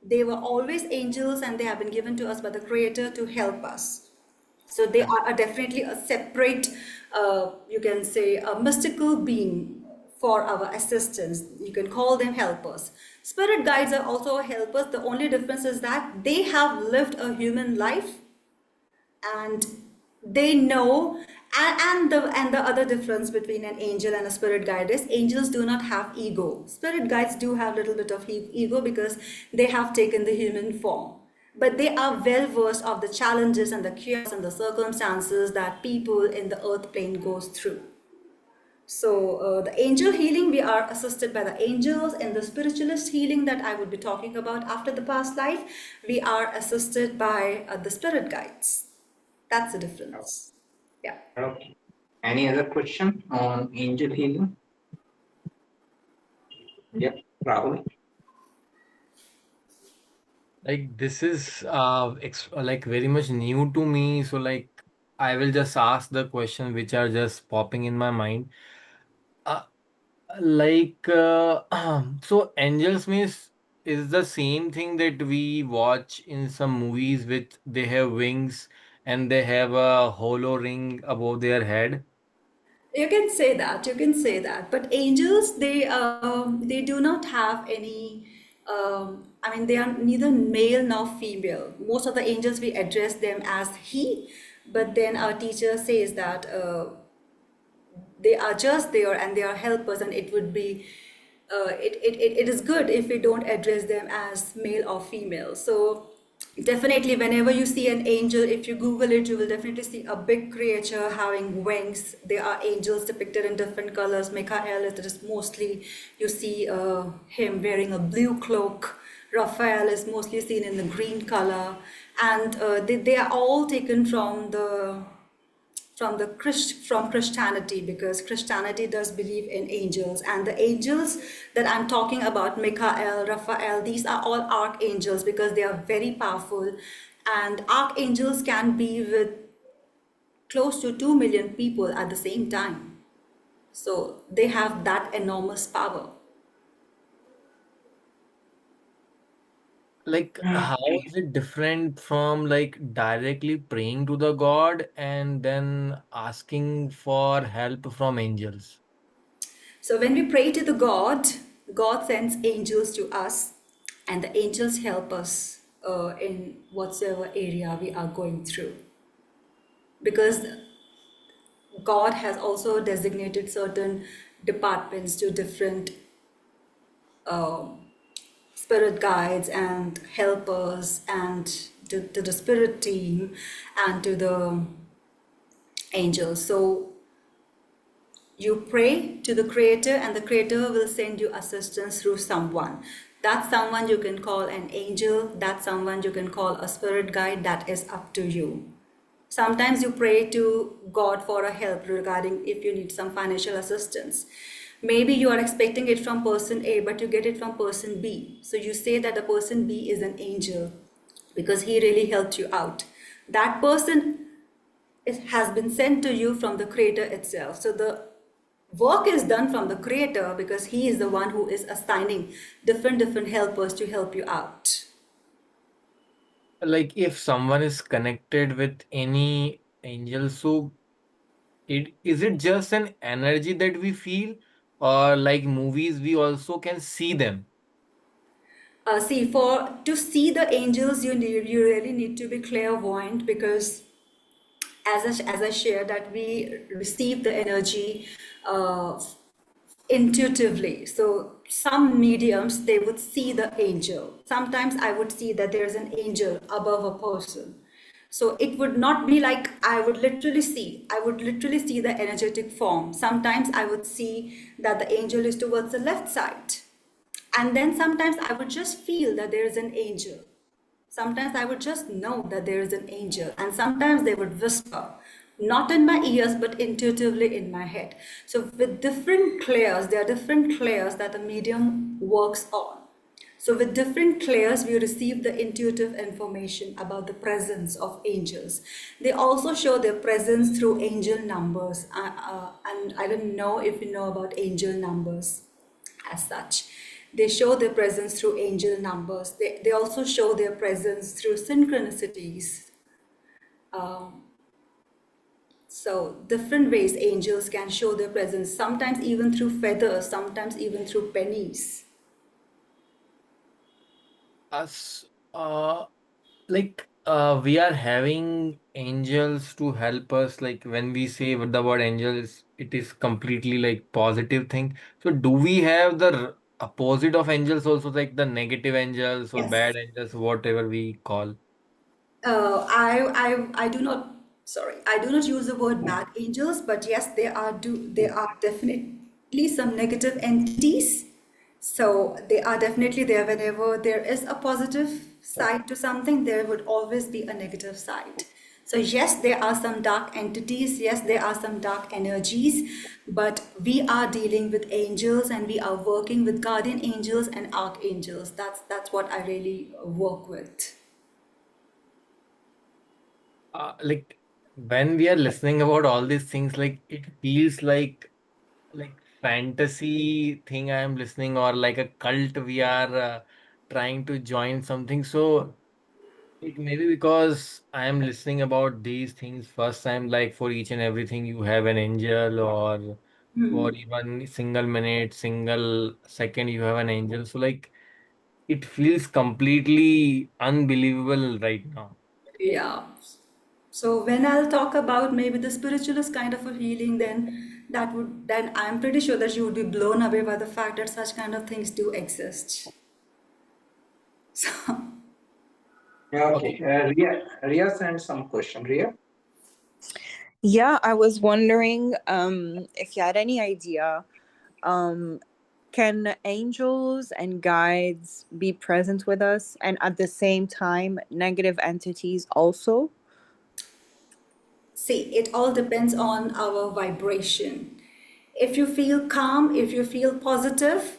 They were always angels, and they have been given to us by the Creator to help us. So they are definitely a separate, you can say, a mystical being for our assistance. You can call them helpers. Spirit guides are also helpers. The only difference is that they have lived a human life, and they know. And the other difference between an angel and a spirit guide is angels do not have ego. Spirit guides do have a little bit of ego, because they have taken the human form, but they are well versed of the challenges and the chaos and the circumstances that people in the earth plane goes through. So the angel healing, we are assisted by the angels. In the spiritualist healing that I would be talking about after the past life, we are assisted by the spirit guides. That's the difference. Yeah. Okay. Any other question on angel healing? Yeah, Rahul. Like this is like very much new to me. So like I will just ask the question which are just popping in my mind. Uh, so angels means is the same thing that we watch in some movies with they have wings and they have a hollow ring above their head. You can say that. You can say that. But angels, they do not have any. I mean, they are neither male nor female. Most of the angels, we address them as he, but then our teacher says that they are just there and they are helpers, and it would be it is good if we don't address them as male or female. So definitely, whenever you see an angel, if you Google it, you will definitely see a big creature having wings. There are angels depicted in different colors. Michael, it is mostly, you see him wearing a blue cloak. Raphael is mostly seen in the green color, and they are all taken from the from Christianity, because Christianity does believe in angels, and the angels that I'm talking about, Michael, Raphael, these are all archangels because they are very powerful, and archangels can be with close to 2 million people at the same time. So they have that enormous power. Like, how is it different from like directly praying to the God and then asking for help from angels? So when we pray to the God, God sends angels to us, and the angels help us in whatsoever area we are going through. Because God has also designated certain departments to different spirit guides and helpers, and to the spirit team and to the angels. So you pray to the creator, and the creator will send you assistance through someone. That someone you can call an angel, that someone you can call a spirit guide, that is up to you. Sometimes you pray to God for a help regarding if you need some financial assistance. Maybe you are expecting it from person A, but you get it from person B. So you say that the person B is an angel because he really helped you out. That person has been sent to you from the creator itself. So the work is done from the creator because he is the one who is assigning different helpers to help you out. Like, if someone is connected with any angel, so it just an energy that we feel, or like movies, we also can see them? See, for to see the angels, you really need to be clairvoyant, because as I shared that we receive the energy uh, intuitively. So some mediums, they would see the angel. Sometimes I would see that there's an angel above a person. So it would not be like I would literally see. I would literally see the energetic form. Sometimes I would see that the angel is towards the left side. And then sometimes I would just feel that there is an angel. Sometimes I would just know that there is an angel, and sometimes they would whisper, not in my ears, but intuitively in my head. So, with different clairs, there are different clairs that a medium works on. So, with different clairs, we receive the intuitive information about the presence of angels. They also show their presence through angel numbers, and I don't know if you know about angel numbers as such. They show their presence through angel numbers. They also show their presence through synchronicities. So different ways angels can show their presence, sometimes even through feathers, sometimes even through pennies. Us, we are having angels to help us. Like, when we say the word angels, it is completely like positive thing. So do we have the opposite of angels also, like the negative angels or Yes. bad angels, whatever we call? I do not, sorry, I do not use the word bad angels, but yes, there are definitely some negative entities. So they are definitely there. Whenever there is a positive side to something, there would always be a negative side. So yes, there are some dark entities, yes, there are some dark energies, but we are dealing with angels, and we are working with guardian angels and archangels. That's what I really work with. Like, when we are listening about all these things, like it feels like fantasy thing I am listening, or like a cult we are trying to join something. So it may be because I am listening about these things first time, like for each and everything you have an angel, or for even single minute, single second you have an angel. So like it feels completely unbelievable right now. Yeah. So when I'll talk about maybe the spiritualist kind of a healing, then I'm pretty sure that you would be blown away by the fact that such kind of things do exist. So Yeah, okay. Okay. Ria sent some question. Ria? Yeah, I was wondering if you had any idea, um, can angels and guides be present with us, and at the same time negative entities also? See, it all depends on our vibration. If you feel calm, if you feel positive,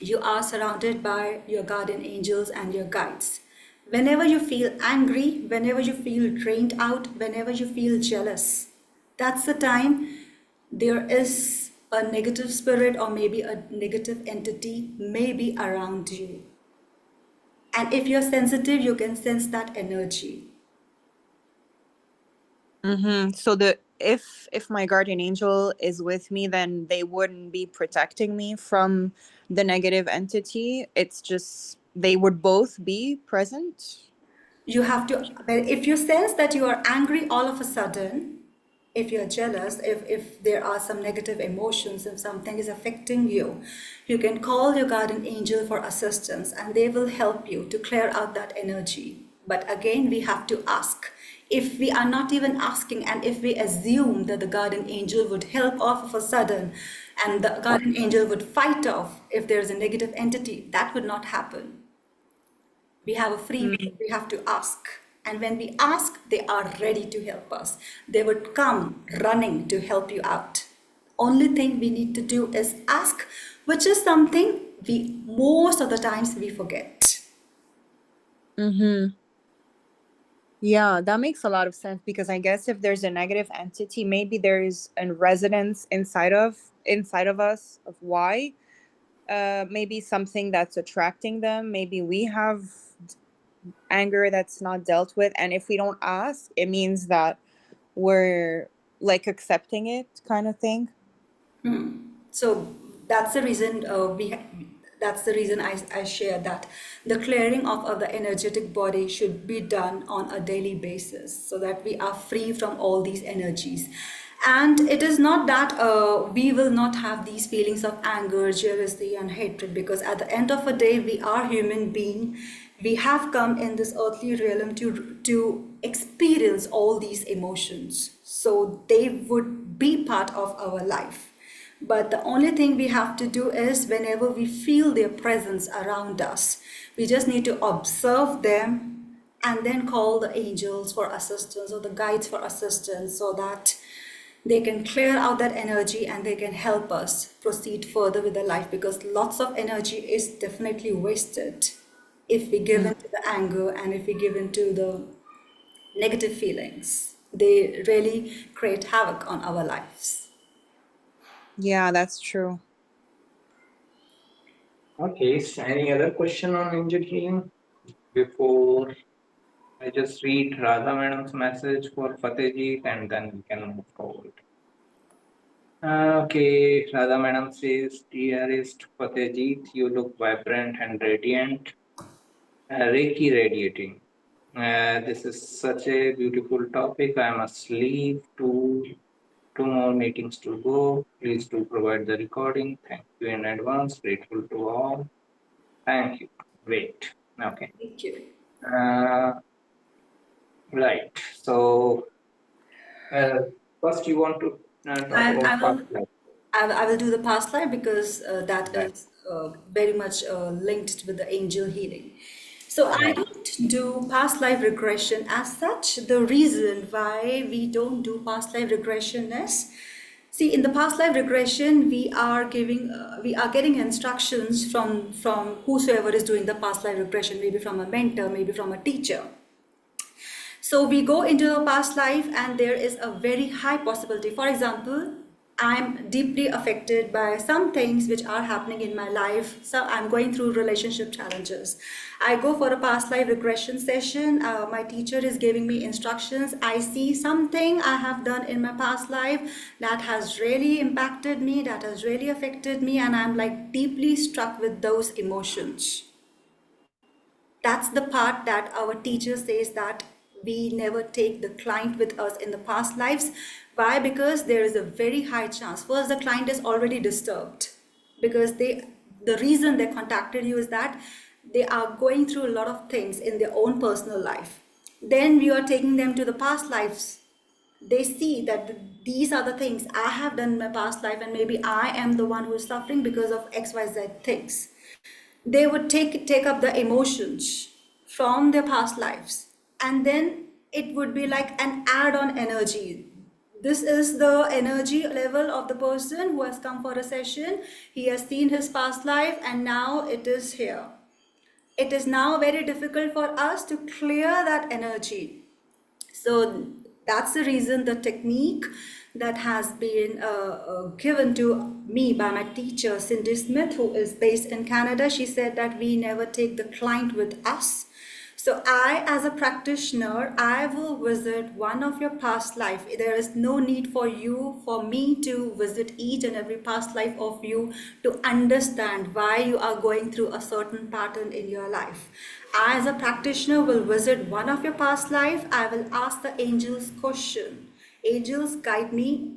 you are surrounded by your guardian angels and your guides. Whenever you feel angry, whenever you feel drained out, whenever you feel jealous, that's the time there is a negative spirit or maybe a negative entity maybe around you. And if you're sensitive, you can sense that energy. So if my guardian angel is with me, then they wouldn't be protecting me from the negative entity. It's just they would both be present. You have to, if you sense that you are angry all of a sudden, if you're jealous, if there are some negative emotions, if something is affecting you, you can call your guardian angel for assistance and they will help you to clear out that energy. But again, we have to ask. If we are not even asking and if we assume that the guardian angel would help off of a sudden and the guardian angel would fight off if there's a negative entity, that would not happen. We have a free will. We have to ask. And when we ask, they are ready to help us. They would come running to help you out. Only thing we need to do is ask, which is something we most of the times we forget. Yeah, that makes a lot of sense, because I guess if there's a negative entity, maybe there's a resonance inside of us of why. Maybe something that's attracting them. Maybe we have anger that's not dealt with, and if we don't ask, it means that we're like accepting it, kind of thing. So that's the reason that's the reason I share that the clearing of the energetic body should be done on a daily basis so that we are free from all these energies. And it is not that we will not have these feelings of anger, jealousy, and hatred, because at the end of the day, we are human beings. We have come in this earthly realm to experience all these emotions. So they would be part of our life. But the only thing we have to do is whenever we feel their presence around us, we just need to observe them and then call the angels for assistance or the guides for assistance so that they can clear out that energy and they can help us proceed further with the life, because lots of energy is definitely wasted if we give into the anger and if we give into the negative feelings. They really create havoc on our lives. Yeah, that's true. Okay, so any other question on angel healing before I just read Radha Madam's message for Fatehjiit and then we can move forward. Okay, Radha Madam says, dearest Fatehjiit, you look vibrant and radiant, Reiki radiating. This is such a beautiful topic. I must leave to two more meetings to go. Please do provide the recording. Thank you in advance. Grateful to all. Thank you. Wait. Okay. Thank you. Uh, right. So first, you want to talk I about past will life. I will do the past life because that Right. is very much linked with the angel healing. So I Right. don't do past life regression as such. The reason why we don't do past life regression is, see, in the past life regression, we are getting instructions from whosoever is doing the past life regression, maybe from a mentor, maybe from a teacher. So we go into a past life and there is a very high possibility. For example, I'm deeply affected by some things which are happening in my life. So I'm going through relationship challenges. I go for a past life regression session. My teacher is giving me instructions. I see something I have done in my past life that has really impacted me, that has really affected me, and I'm like deeply struck with those emotions. That's the part that our teacher says that we never take the client with us in the past lives. Why? Because there is a very high chance. First, the client is already disturbed because the reason they contacted you is that they are going through a lot of things in their own personal life. Then you are taking them to the past lives. They see that these are the things I have done in my past life, and maybe I am the one who is suffering because of XYZ things. They would take up the emotions from their past lives and then it would be like an add-on energy. This is the energy level of the person who has come for a session. He has seen his past life and now it is here. It is now very difficult for us to clear that energy. So that's the reason the technique that has been given to me by my teacher, Cindy Smith, who is based in Canada. She said that we never take the client with us. So I, as a practitioner, I will visit one of your past life. There is no need for you, for me to visit each and every past life of you to understand why you are going through a certain pattern in your life. I, as a practitioner, will visit one of your past life. I will ask the angels question. Angels guide me,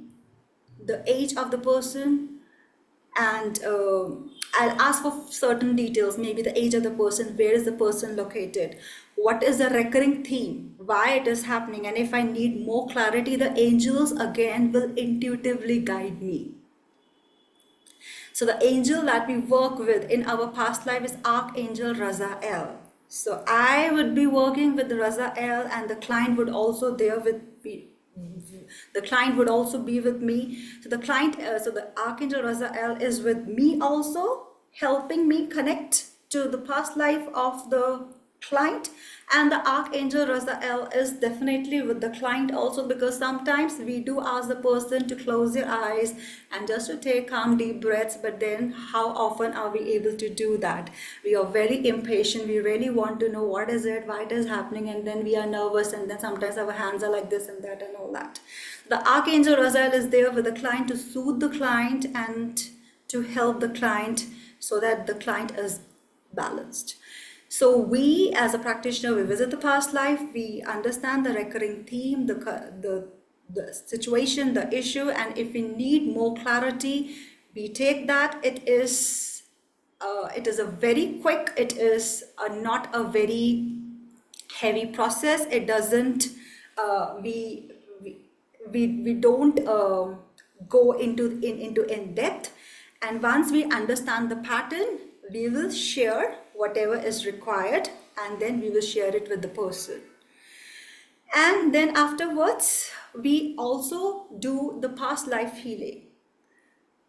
the age of the person, and I'll ask for certain details, maybe the age of the person, where is the person located, what is the recurring theme, why it is happening, and if I need more clarity, the angels again will intuitively guide me. So the angel that we work with in our past life is Archangel Razael. So I would be working with the Razael, and the client would also there with me. The client would also be with me. So the client, so the Archangel Razael is with me also, helping me connect to the past life of the client, and the Archangel Razael is definitely with the client also, because sometimes we do ask the person to close their eyes and just to take calm deep breaths, but then how often are we able to do that? We are very impatient, we really want to know what is it, why it is happening, and then we are nervous, and then sometimes our hands are like this and that and all that. The Archangel Razael is there with the client to soothe the client and to help the client so that the client is balanced. So we, as a practitioner, we visit the past life, we understand the recurring theme, the situation, the issue, and if we need more clarity, we take that. It is a very quick, it is not a very heavy process. It doesn't, we don't go into in depth. And once we understand the pattern, we will share whatever is required, and then we will share it with the person. And then afterwards, we also do the past life healing.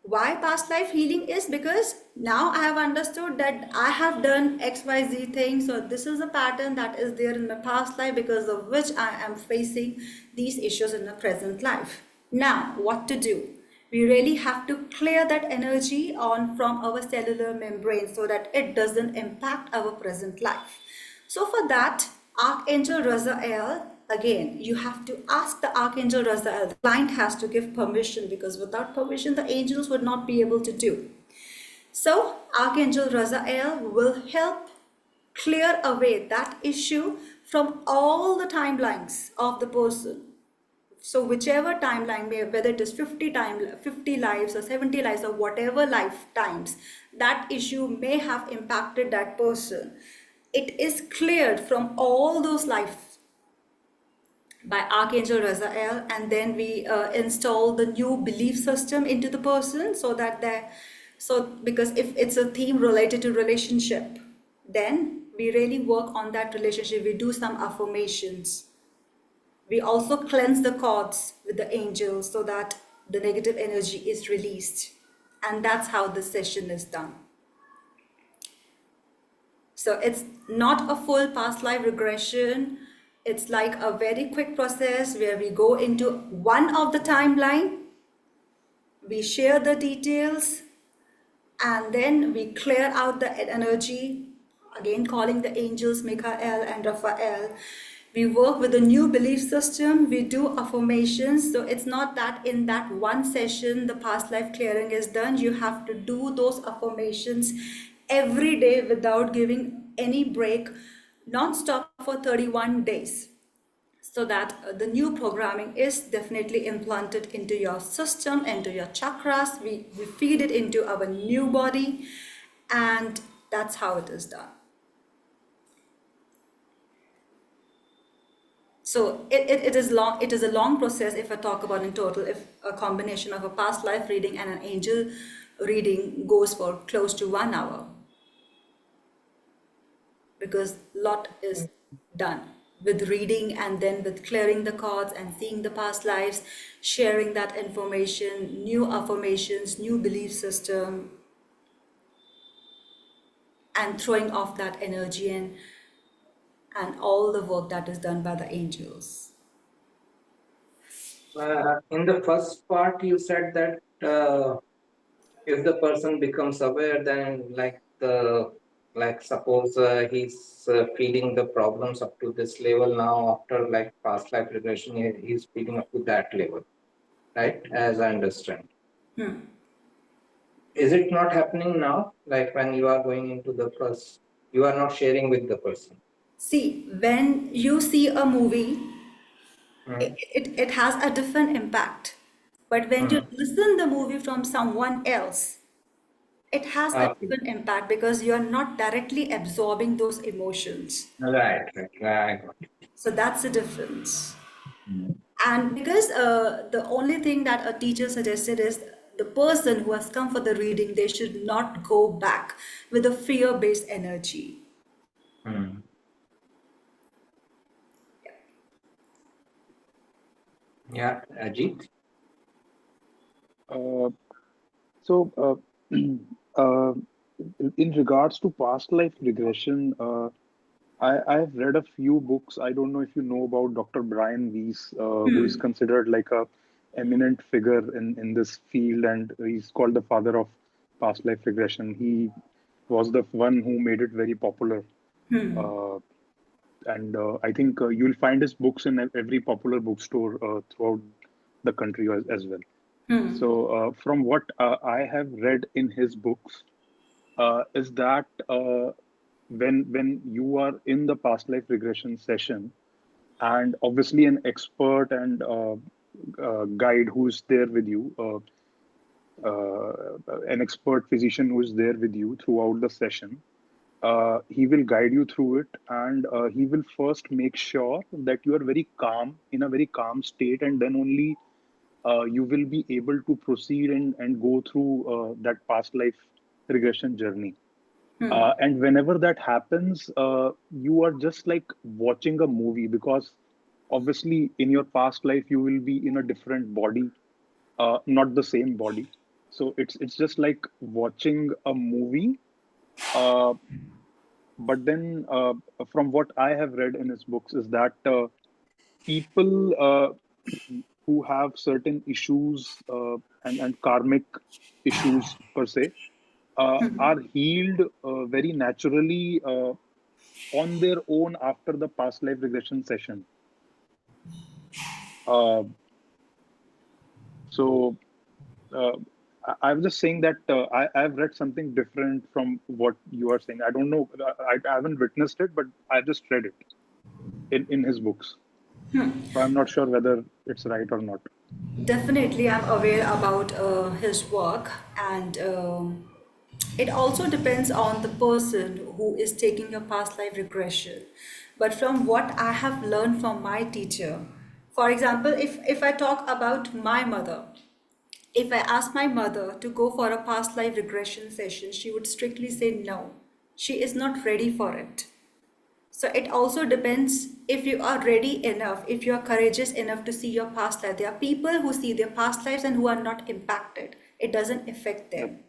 Why past life healing is because now I have understood that I have done XYZ thing. So this is a pattern that is there in my past life, because of which I am facing these issues in the present life. Now, what to do? We really have to clear that energy on from our cellular membrane so that it doesn't impact our present life. So for that, Archangel Razael, again, you have to ask the Archangel Razael. The client has to give permission, because without permission, the angels would not be able to do. So Archangel Razael will help clear away that issue from all the timelines of the person. So whichever timeline, whether it is 50 lives or 70 lives or whatever lifetimes, that issue may have impacted that person. It is cleared from all those lives by Archangel Razael, and then we install the new belief system into the person, so that because if it's a theme related to relationship, then we really work on that relationship. We do some affirmations. We also cleanse the cords with the angels so that the negative energy is released. And that's how the session is done. So it's not a full past life regression. It's like a very quick process where we go into one of the timeline, we share the details, and then we clear out the energy, again calling the angels Michael and Raphael. We work with a new belief system, we do affirmations. So it's not that in that one session the past life clearing is done. You have to do those affirmations every day without giving any break, non-stop for 31 days. So that the new programming is definitely implanted into your system, into your chakras. We feed it into our new body, and that's how it is done. So it is long. It is a long process. If I talk about in total, if a combination of a past life reading and an angel reading goes for close to 1 hour, because lot is done with reading and then with clearing the cards and seeing the past lives, sharing that information, new affirmations, new belief system, and throwing off that energy and all the work that is done by the angels. In the first part, you said that if the person becomes aware, then like suppose he's feeling the problems up to this level now, after like past life regression, he's feeling up to that level, right? As I understand. Is it not happening now? Like when you are going into the first, you are not sharing with the person. See, when you see a movie, Mm. it has a different impact. But when you Mm. listen the movie from someone else, it has a Okay. different impact because you are not directly absorbing those emotions. Right. So that's the difference. Mm. And because the only thing that a teacher suggested is the person who has come for the reading, they should not go back with a fear-based energy. Mm. Yeah, Ajit. Uh, so, uh, in regards to past life regression, I've read a few books. I don't know if you know about Dr. Brian Weiss, who is considered like a eminent figure in this field, and he's called the father of past life regression. He was the one who made it very popular. Uh, and I think you'll find his books in every popular bookstore throughout the country as well. So, from what I have read in his books, is that when you are in the past life regression session, and obviously an expert and guide who's there with you, an expert physician who is there with you throughout the session, he will guide you through it, and he will first make sure that you are very calm, in a very calm state, and then only you will be able to proceed and go through that past life regression journey. And whenever that happens, you are just like watching a movie, because obviously in your past life you will be in a different body, not the same body. So it's just like watching a movie. Uh, but then, from what I have read in his books, is that people who have certain issues and karmic issues per se are healed very naturally on their own after the past life regression session. Uh, so uh, I was just saying that I've read something different from what you are saying. I don't know. I haven't witnessed it, but I've just read it in his books. So I'm not sure whether it's right or not. Definitely, I'm aware about his work, and it also depends on the person who is taking your past life regression. But from what I have learned from my teacher, for example, if I talk about my mother, if I ask my mother to go for a past life regression session, she would strictly say no. She is not ready for it. So it also depends if you are ready enough, if you are courageous enough to see your past life. There are people who see their past lives and who are not impacted. It doesn't affect Yep. them.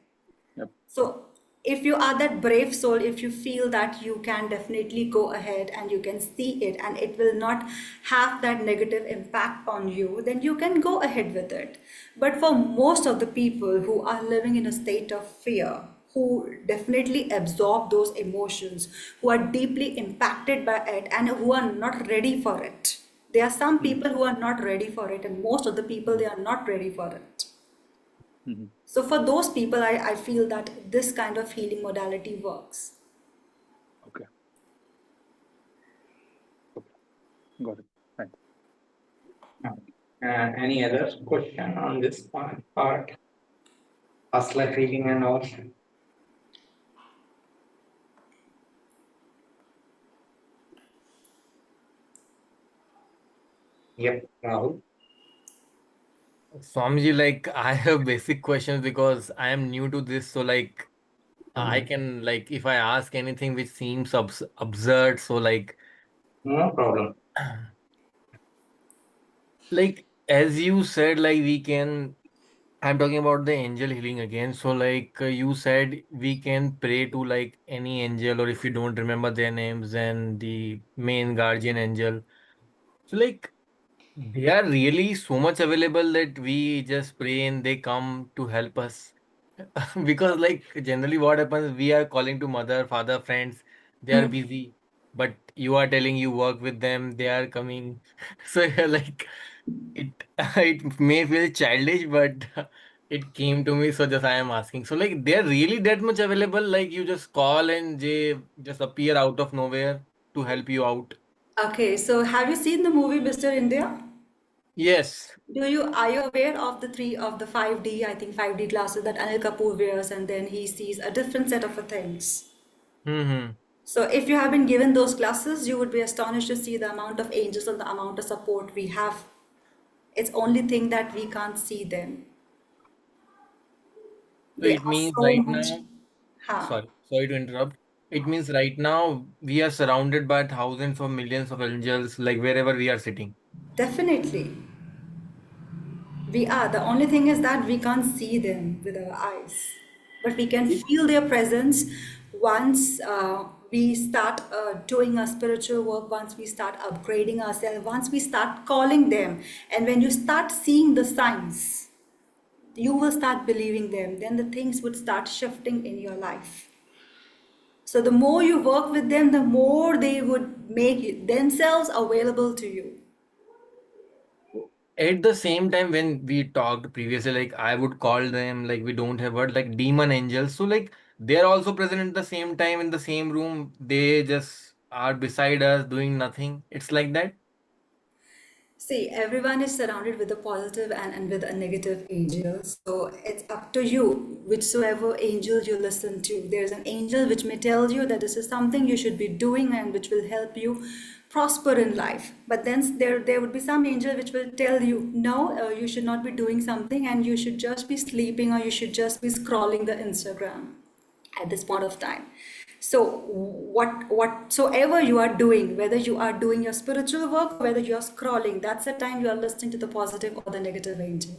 Yep. So if you are that brave soul, if you feel that you can definitely go ahead and you can see it and it will not have that negative impact on you, then you can go ahead with it. But for most of the people who are living in a state of fear, who definitely absorb those emotions, who are deeply impacted by it and who are not ready for it. There are some Mhm. people who are not ready for it, and most of the people they are not ready for it. Mhm. So for those people, I feel that this kind of healing modality works. Okay. Okay. Got it. Thanks. Any other question on this part? Past life reading and all. Yep, Rahul. Swamiji, like I have basic questions because I am new to this. So like I Mhm. can like if I ask anything which seems absurd, so like No problem. Like as you said, like we can. I'm talking about the angel healing again. So like you said, we can pray to like any angel, or if you don't remember their names, then the main guardian angel. So like they are really so much available that we just pray and they come to help us. Because like generally what happens, we are calling to mother, father, friends, they are busy, but you are telling you work with them, they are coming. So you're like it it may feel childish, but it came to me, so just I am asking. So like they're really that much available, like you just call and they just appear out of nowhere to help you out. Okay, so have you seen the movie Mr. India? Yes. Are you aware of the three of the 5D, I think 5D glasses that Anil Kapoor wears and then he sees a different set of things? Mm-hmm. So if you have been given those glasses, you would be astonished to see the amount of angels and the amount of support we have. It's only thing that we can't see them. So They it are means so right much. now, Huh, sorry to interrupt. It means right now we are surrounded by thousands or millions of angels, like wherever we are sitting. definitely. We are. The only thing is that we can't see them with our eyes, but we can It- feel their presence once we start doing our spiritual work, once we start upgrading ourselves, once we start calling them. And when you start seeing the signs, you will start believing them. Then the things would start shifting in your life. So the more you work with them, the more they would make themselves available to you. At the same time, when we talked previously, like I would call them, like we don't have word, like demon angels. So like they're also present at the same time in the same room. They just are beside us doing nothing. It's like that. See, everyone is surrounded with a positive and with a negative angel. So it's up to you, whichsoever angel you listen to. There's an angel which may tell you that this is something you should be doing and which will help you prosper in life. But then there would be some angel which will tell you, no, you should not be doing something and you should just be sleeping or you should just be scrolling the Instagram at this point of time. So whatsoever you are doing, whether you are doing your spiritual work or whether you are scrolling, that's the time you are listening to the positive or the negative angel.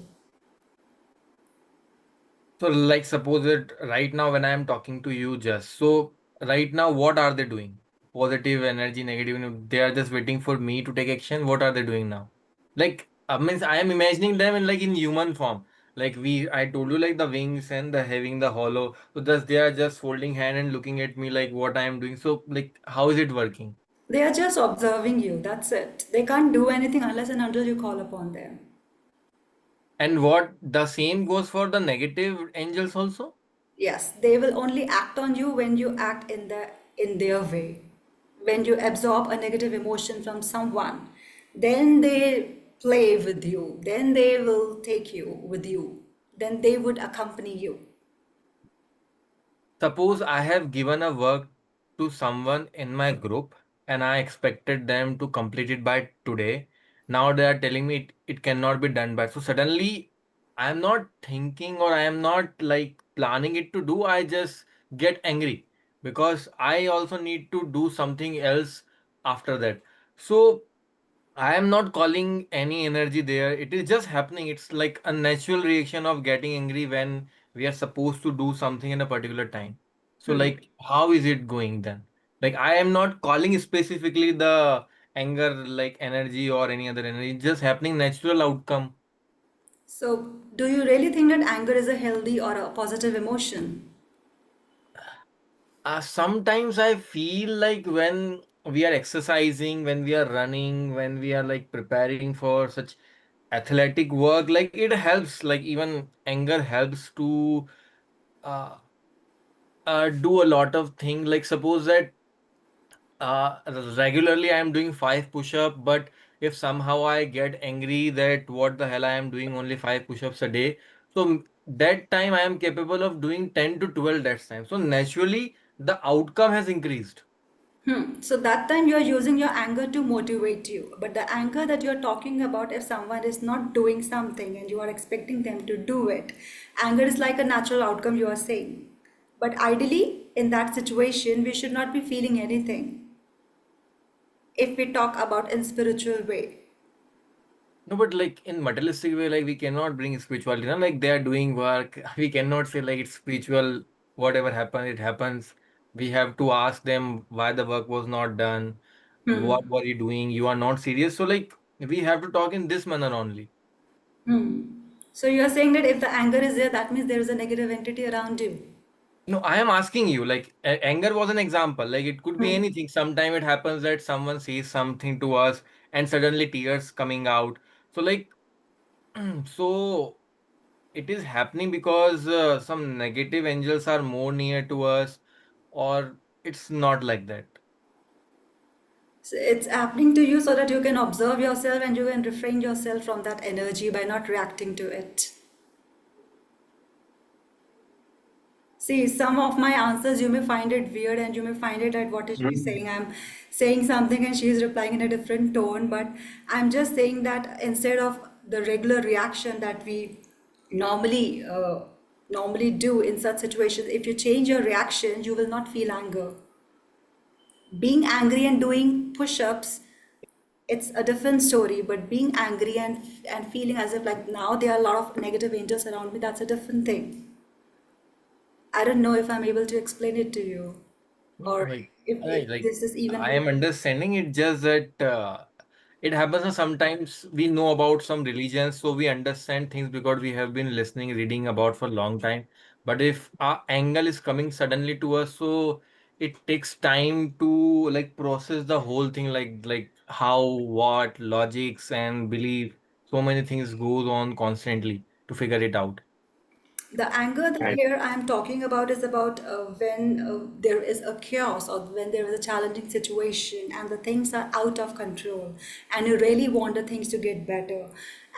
So like suppose that right now when I am talking to you, just so right now what are they doing? Positive energy, negative, they are just waiting for me to take action. What are they doing now? Like means I am imagining them in like in human form. Like I told you like the wings and the having the hollow. So thus they are just holding hand and looking at me like what I am doing. So like how is it working? They are just observing you, that's it. They can't do anything unless and until you call upon them. And what the same goes for the negative angels also? Yes, they will only act on you when you act in their way. When you absorb a negative emotion from someone, then they play with you, then they will take you with you, then they would accompany you. Suppose I have given a work to someone in my group and I expected them to complete it by today. Now they are telling me it cannot be done by. So suddenly I am not thinking or I am not like planning it to do. I just get angry because I also need to do something else after that. So I am not calling any energy there. It is just happening. It's like a natural reaction of getting angry when we are supposed to do something in a particular time. So, like, how is it going then? Like, I am not calling specifically the anger, like energy or any other energy. It's just happening natural outcome. So, do you really think that anger is a healthy or a positive emotion? Sometimes I feel like when we are exercising, when we are running, when we are like preparing for such athletic work, like it helps. Like even anger helps to uh, do a lot of things. Like suppose that uh, regularly I am doing 5 push-up, but if somehow I get angry that what the hell I am doing only 5 push-ups a day, so that time I am capable of doing 10 to 12 that time. So naturally the outcome has increased. So that time you are using your anger to motivate you. But the anger that you're talking about, if someone is not doing something and you are expecting them to do it, anger is like a natural outcome you are saying. But ideally, in that situation, we should not be feeling anything. if we talk about in spiritual way. No, but like in materialistic way, like we cannot bring spirituality. Not like they are doing work. We cannot say like it's spiritual. Whatever happens, it happens. We have to ask them why the work was not done. What were you doing? You are not serious. So like we have to talk in this manner only. So you are saying that if the anger is there, that means there is a negative entity around you. No, I am asking you, like anger was an example. Like it could be anything. Sometime it happens that someone says something to us and suddenly tears coming out. So like, so it is happening because some negative angels are more near to us, or it's not like that. So it's happening to you so that you can observe yourself and you can refrain yourself from that energy by not reacting to it. See, some of my answers you may find it weird and you may find it that what is she saying? I'm saying something and she is replying in a different tone, but I'm just saying that instead of the regular reaction that we normally normally do in such situations, if you change your reaction, you will not feel anger. Being angry and doing push-ups, it's a different story, but being angry and feeling as if like now there are a lot of negative angels around me, that's a different thing. I don't know if I'm able to explain it to you No, or like, if like this is even I am understanding it. Just that it happens that sometimes we know about some religions, so we understand things because we have been listening, reading about for a long time. But if our angle is coming suddenly to us, so it takes time to like process the whole thing, like how, what, logics and belief. So many things goes on constantly to figure it out. the anger that Right. here I'm talking about is about when there is a chaos or when there is a challenging situation and the things are out of control and you really want the things to get better.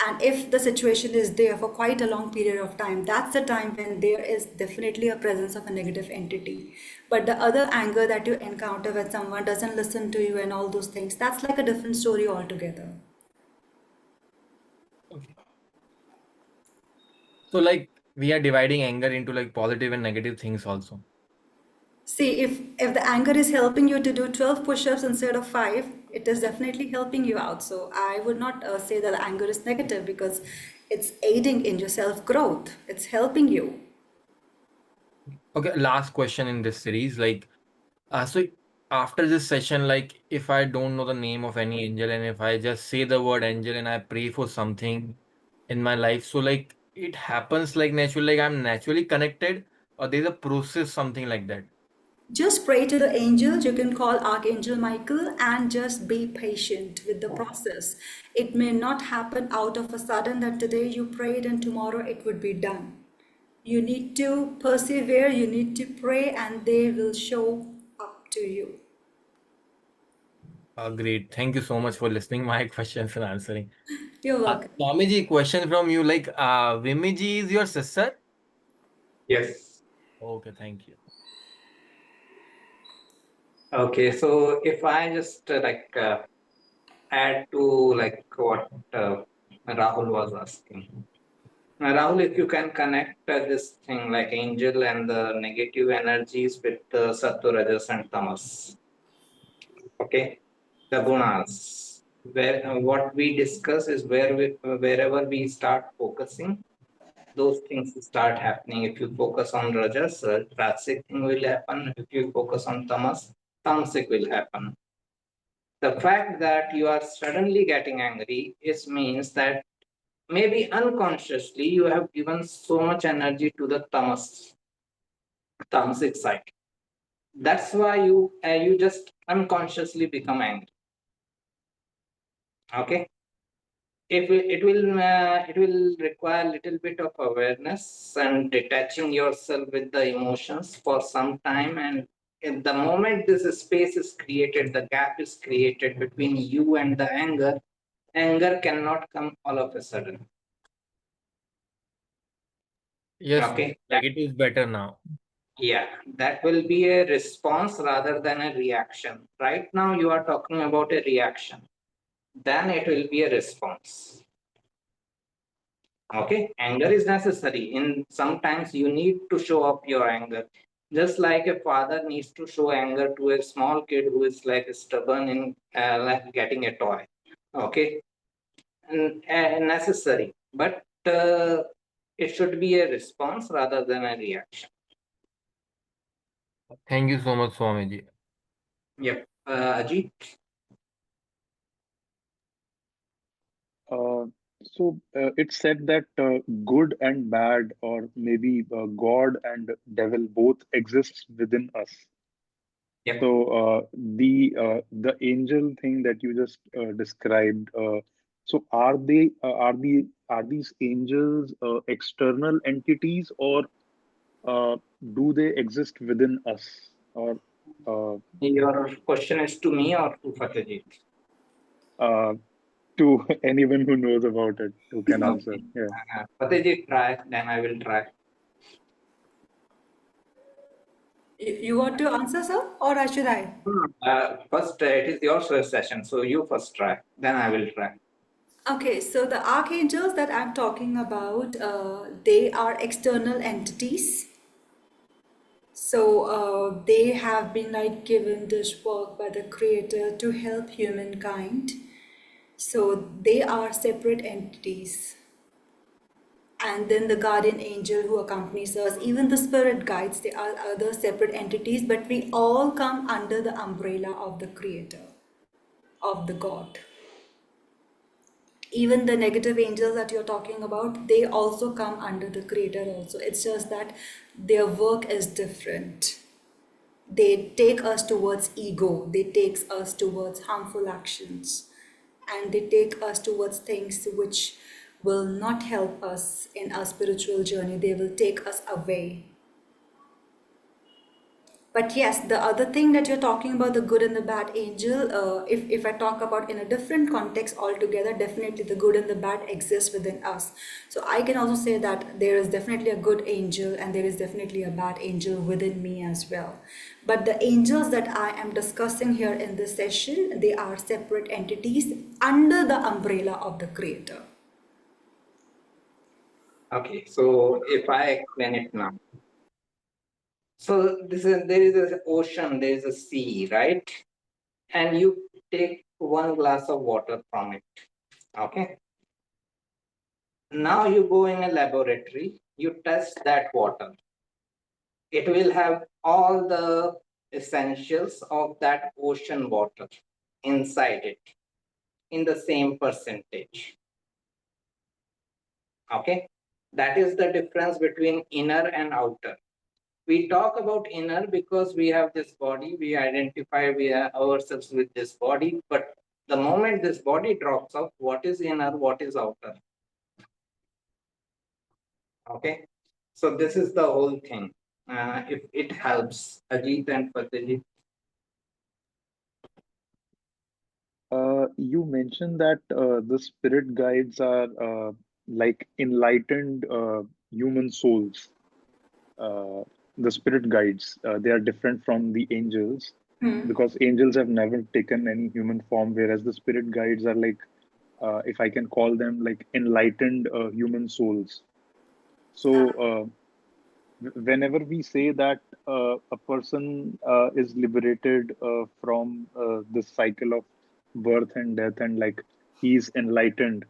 And if the situation is there for quite a long period of time, that's the time when there is definitely a presence of a negative entity. But the other anger that you encounter when someone doesn't listen to you and all those things, that's like a different story altogether. Okay. So like we are dividing anger into like positive and negative things also. See, if the anger is helping you to do 12 push-ups instead of 5, it is definitely helping you out. So I would not say that the anger is negative because it's aiding in your self-growth. It's helping you. Okay, last question in this series. Like, so after this session, like, if I don't know the name of any angel and if I just say the word angel and I pray for something in my life, so like it happens like naturally, like I'm naturally connected, or there's a process, something like that. Just pray to the angels. You can call Archangel Michael and just be patient with the process. It may not happen out of a sudden that today you prayed and tomorrow it would be done. You need to persevere, you need to pray, and they will show up to you. Great. Thank you so much for listening my questions and answering. You're welcome. Swamiji, question from you. Like, Vimiji is your sister? Yes. Okay, thank you. Okay. So if I just add to like what Rahul was asking. Rahul, if you can connect this thing like angel and the negative energies with the Sattva, Rajas, and Tamas. Okay, the gunas. Where what we discuss is wherever we start focusing, those things start happening. If you focus on Rajas, Rajasic thing will happen. If you focus on Tamas, Tamasic will happen. The fact that you are suddenly getting angry is means that maybe unconsciously you have given so much energy to the tamasic side. That's why you just unconsciously become angry. Okay, it will require a little bit of awareness and detaching yourself with the emotions for some time, and in the moment this space is created, the gap is created between you and the anger cannot come all of a sudden. Yes, Okay, like it is better now. yeah, that will be a response rather than a reaction. Right now, you are talking about a reaction. Then it will be a response. Okay, anger is necessary. In sometimes you need to show up your anger. Just like a father needs to show anger to a small kid who is like stubborn in like getting a toy. Okay, and necessary, but it should be a response rather than a reaction. Thank you so much, Swamiji. Yep. Ajit. Uh, it's said that good and bad, or maybe God and devil, both exists within us. Yep. So the angel thing that you just described. So are these angels external entities, or do they exist within us? Or Your question is to me or to Fatehjiit? uh, to anyone who knows about it, who can answer? Okay. Yeah. Fatehjiit, try, then I will try. You want to answer, sir, or should I? First, it is your session, so you first try, then I will try. Okay, so the archangels that I'm talking about, they are external entities. So they have been like given this work by the creator to help humankind. So they are separate entities. And then the guardian angel who accompanies us, even the spirit guides, they are other separate entities, but we all come under the umbrella of the creator, of the God. Even the negative angels that you're talking about, they also come under the creator also. It's just that their work is different. They take us towards ego, they take us towards harmful actions, and they take us towards things which will not help us in our spiritual journey. They will take us away. But yes, the other thing that you're talking about, the good and the bad angel, if I talk about in a different context altogether, definitely the good and the bad exist within us. So I can also say that there is definitely a good angel and there is definitely a bad angel within me as well. But the angels that I am discussing here in this session, they are separate entities under the umbrella of the creator. Okay, so if I explain it now. So there is an ocean, there is a sea, right? And you take one glass of water from it. Okay. Now you go in a laboratory, you test that water. It will have all the essentials of that ocean water inside it in the same percentage. Okay. That is the difference between inner and outer. We talk about inner because we have this body, we identify ourselves with this body, but the moment this body drops off, what is inner, what is outer? Okay, so this is the whole thing. If it helps, Ajit and Fatehjiit. You mentioned that the spirit guides are like enlightened human souls. Uh, the spirit guides, they are different from the angels, because angels have never taken any human form, whereas the spirit guides are like, if I can call them, like enlightened human souls. So whenever we say that a person is liberated from this cycle of birth and death, and like he's enlightened,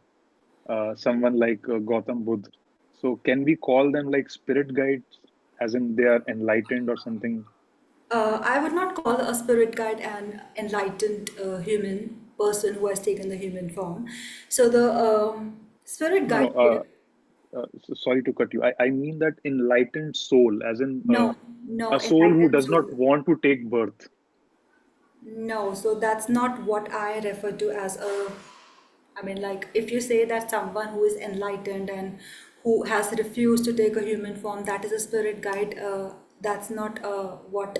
someone like Gautam Buddha, so can we call them like spirit guides, as in they are enlightened or something? I would not call a spirit guide an enlightened human person who has taken the human form. So the spirit No, guide, no. Sorry to cut you. I mean that enlightened soul, as in no, no, a soul who enlightened does soul. not want to take birth. No, so that's not what I refer to as a. I mean, like if you say that someone who is enlightened and who has refused to take a human form, that is a spirit guide. That's not what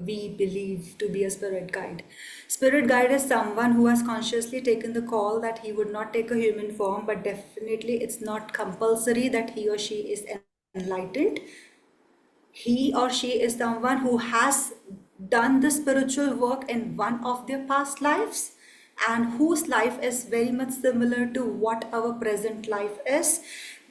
we believe to be a spirit guide. Spirit guide is someone who has consciously taken the call that he would not take a human form, but definitely it's not compulsory that he or she is enlightened. He or she is someone who has done the spiritual work in one of their past lives and whose life is very much similar to what our present life is.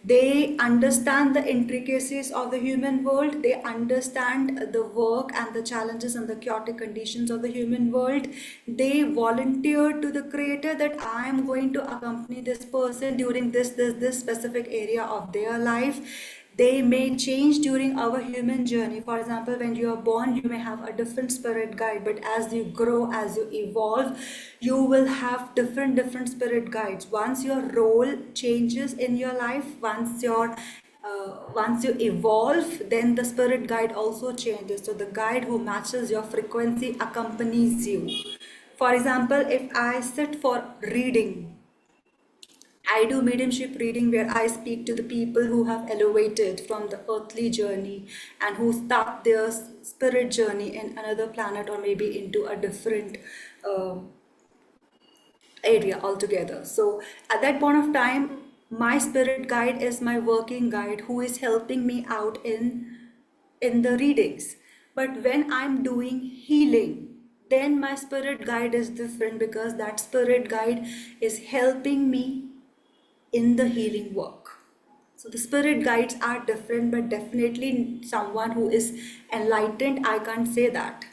They understand the intricacies of the human world. They understand the work and the challenges and the chaotic conditions of the human world. They volunteer to the creator that I am going to accompany this person during this specific area of their life. They may change during our human journey. For example, when you are born, you may have a different spirit guide, but as you grow, as you evolve, you will have different spirit guides. Once your role changes in your life, once you evolve, then the spirit guide also changes. So the guide who matches your frequency accompanies you. For example, if I sit for reading, I do mediumship reading where I speak to the people who have elevated from the earthly journey and who start their spirit journey in another planet or maybe into a different uh, area altogether. So at that point of time, my spirit guide is my working guide who is helping me out in the readings. But when I'm doing healing, then my spirit guide is different because that spirit guide is helping me in the healing work. So the spirit guides are different, but definitely someone who is enlightened, I can't say that.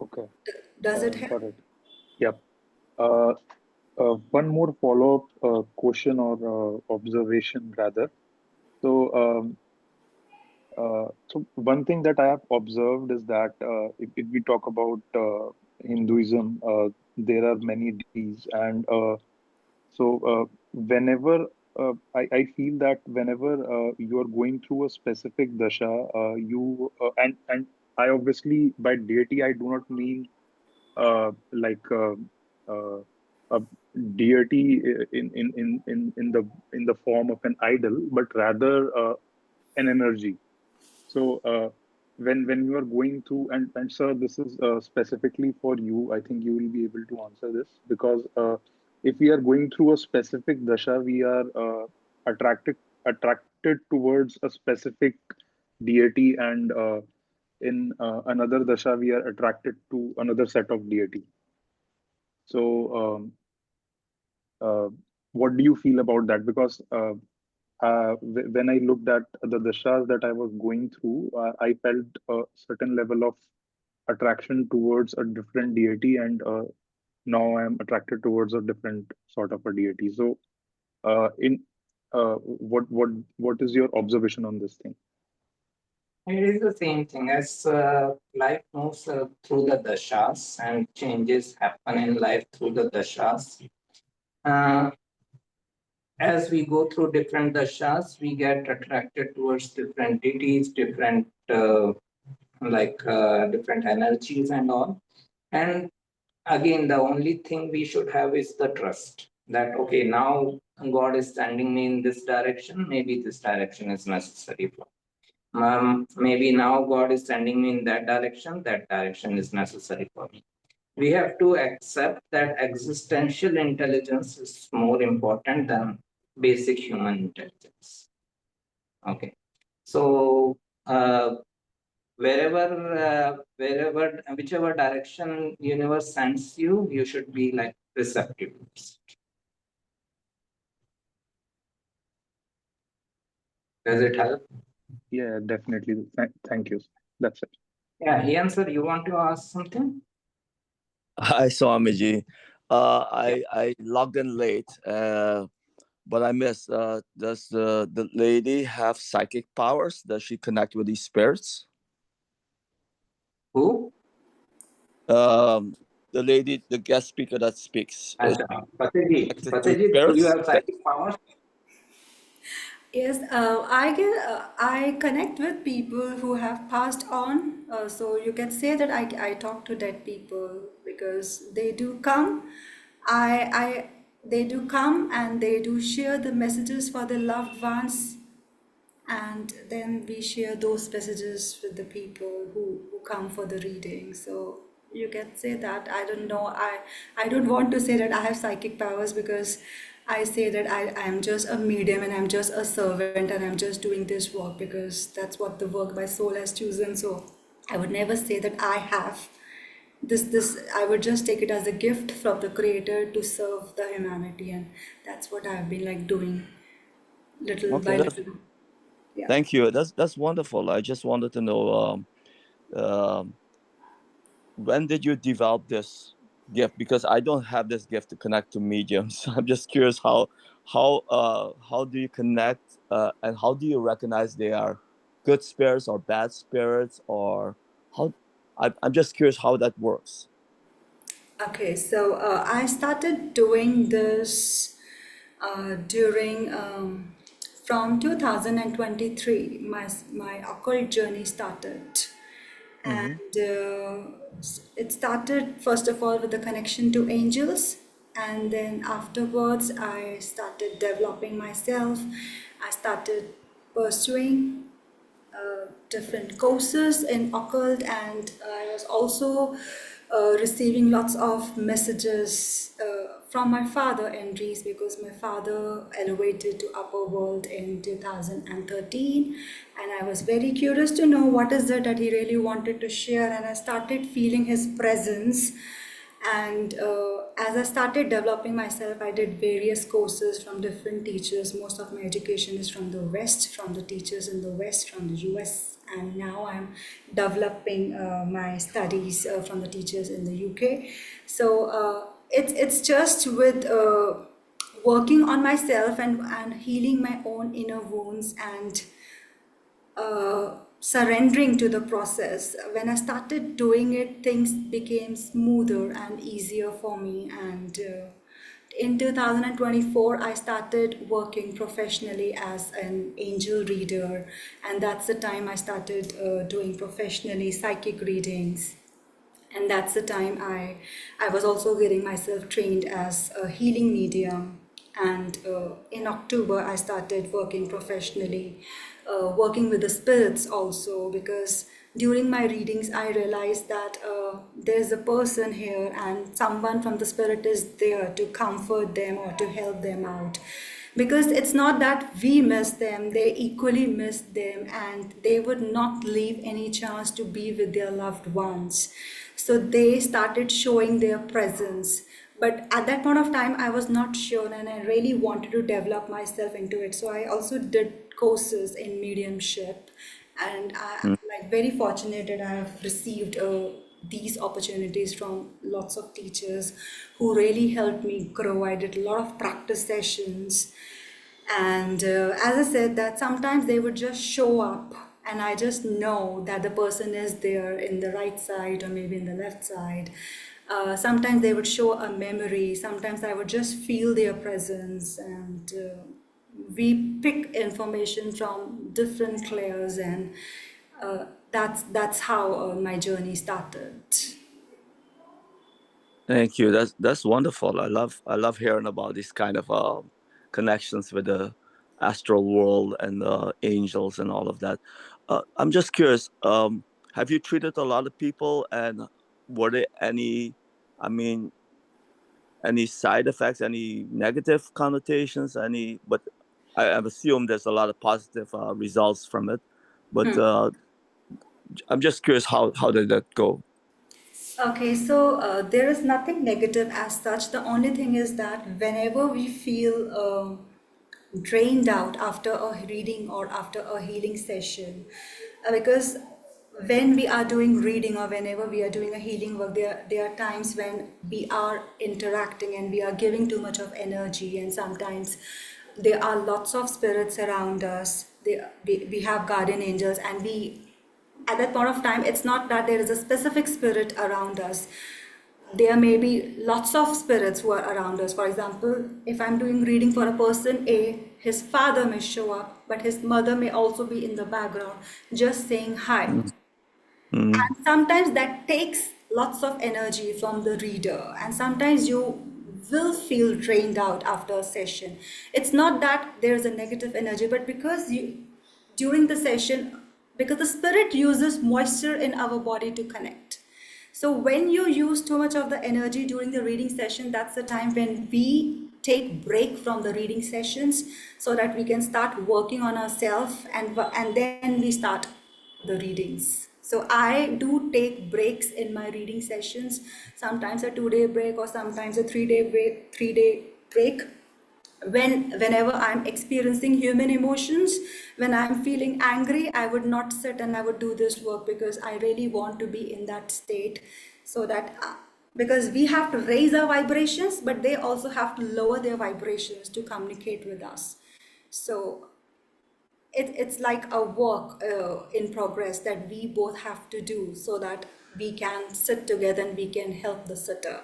Okay, Does it help? got it. Yep. Uh, one more follow-up question or observation rather. So, so one thing that I have observed is that if we talk about Hinduism, there are many deities, and whenever I feel that whenever you are going through a specific dasha, you and I obviously by deity I do not mean like uh, a deity in the form of an idol, but rather an energy. So when you are going through and sir, this is specifically for you. I think you will be able to answer this because if we are going through a specific dasha, we are attracted towards a specific deity, and in another dasha, we are attracted to another set of deity. So uh, what do you feel about that? Because when I looked at the dashas that I was going through, I felt a certain level of attraction towards a different deity, and now I am attracted towards a different sort of a deity. So, in what is your observation on this thing? It is the same thing as life moves through the dashas and changes happen in life through the dashas. Uh, as we go through different dashas, we get attracted towards different deities, different different energies and all. And again, the only thing we should have is the trust that okay, now God is sending me in this direction. Maybe this direction is necessary for. Maybe now God is sending me in that direction. That direction is necessary for me. We have to accept that existential intelligence is more important than basic human intelligence. Okay. So whichever direction universe sends you, you should be like receptive. Does it help? Yeah, definitely. Thank you. That's it. Yeah, Ian sir, you want to ask something? Hi, Swamiji. I logged in late, but I missed. Does the lady have psychic powers? Does she connect with these spirits? Who? The lady, the guest speaker that speaks. Is she Fatehjiit, connected to do you spirits? have psychic powers? Yes, I connect with people who have passed on. So you can say that I talk to dead people because they do come. They do come and they do share the messages for their loved ones, and then we share those messages with the people who come for the reading. So you can say that. I don't know, I don't want to say that I have psychic powers because I say that I am just a medium and I'm just a servant and I'm just doing this work because that's what the work my soul has chosen. So I would never say that I have this I would just take it as a gift from the creator to serve the humanity, and that's what I've been like doing little Okay, by that's little. Yeah. thank you. That's wonderful. I just wanted to know um, when did you develop this gift? Because I don't have this gift to connect to mediums. I'm just curious how do you connect and how do you recognize they are good spirits or bad spirits or how? I'm just curious how that works. Okay, so I started doing this during from 2023. My occult journey started, Mm-hmm. and it started first of all with the connection to angels, and then afterwards I started developing myself. I started pursuing different courses in occult, and I was also receiving lots of messages from my father entries, because my father elevated to upper world in 2013, and I was very curious to know what is it that he really wanted to share, and I started feeling his presence. And as I started developing myself, I did various courses from different teachers. Most of my education is from the West, from the teachers in the West, from the US. And now I'm developing my studies from the teachers in the UK. So it's just with working on myself and healing my own inner wounds and surrendering to the process. When I started doing it, things became smoother and easier for me. And in 2024, I started working professionally as an angel reader, and that's the time I started doing professionally psychic readings. And that's the time I was also getting myself trained as a healing medium. And in October I started working professionally, working with the spirits also, because during my readings I realized that there's a person here and someone from the spirit is there to comfort them or to help them out, because it's not that we miss them, they equally miss them, and they would not leave any chance to be with their loved ones. So they started showing their presence. But at that point of time, I was not sure, and I really wanted to develop myself into it. So I also did courses in mediumship, and I'm like very fortunate that I have received these opportunities from lots of teachers who really helped me grow. I did a lot of practice sessions, and as I said, that sometimes they would just show up, and I just know that the person is there in the right side or maybe in the left side. Sometimes they would show a memory, sometimes I would just feel their presence, and we pick information from different layers, and that's how my journey started. Thank you. That's wonderful. I love hearing about these kind of connections with the astral world and angels and all of that. I'm just curious. Have you treated a lot of people, and were there any? I mean, any side effects, any negative connotations, any? But I've assumed there's a lot of positive results from it. But I'm just curious how did that go? Okay, so there is nothing negative as such. The only thing is that whenever we feel drained out after a reading or after a healing session, because when we are doing reading or whenever we are doing a healing work, there are times when we are interacting and we are giving too much of energy, and sometimes there are lots of spirits around us. We have guardian angels, and we at that point of time, it's not that there is a specific spirit around us. There may be lots of spirits who are around us. For example, if I'm doing reading for a person A, his father may show up, but his mother may also be in the background just saying hi. Mm. And sometimes that takes lots of energy from the reader, and sometimes you will feel drained out after a session. It's not that there's a negative energy, but because you during the session, because the spirit uses moisture in our body to connect. So when you use too much of the energy during the reading session, that's the time when we take break from the reading sessions, so that we can start working on ourselves, and then we start the readings. So I do take breaks in my reading sessions, sometimes a 2-day break or sometimes a 3-day break. Whenever I'm experiencing human emotions, when I'm feeling angry, I would not sit and I would do this work, because I really want to be in that state, so that because we have to raise our vibrations, but they also have to lower their vibrations to communicate with us. So it's like a work in progress that we both have to do, so that we can sit together and we can help the sitter.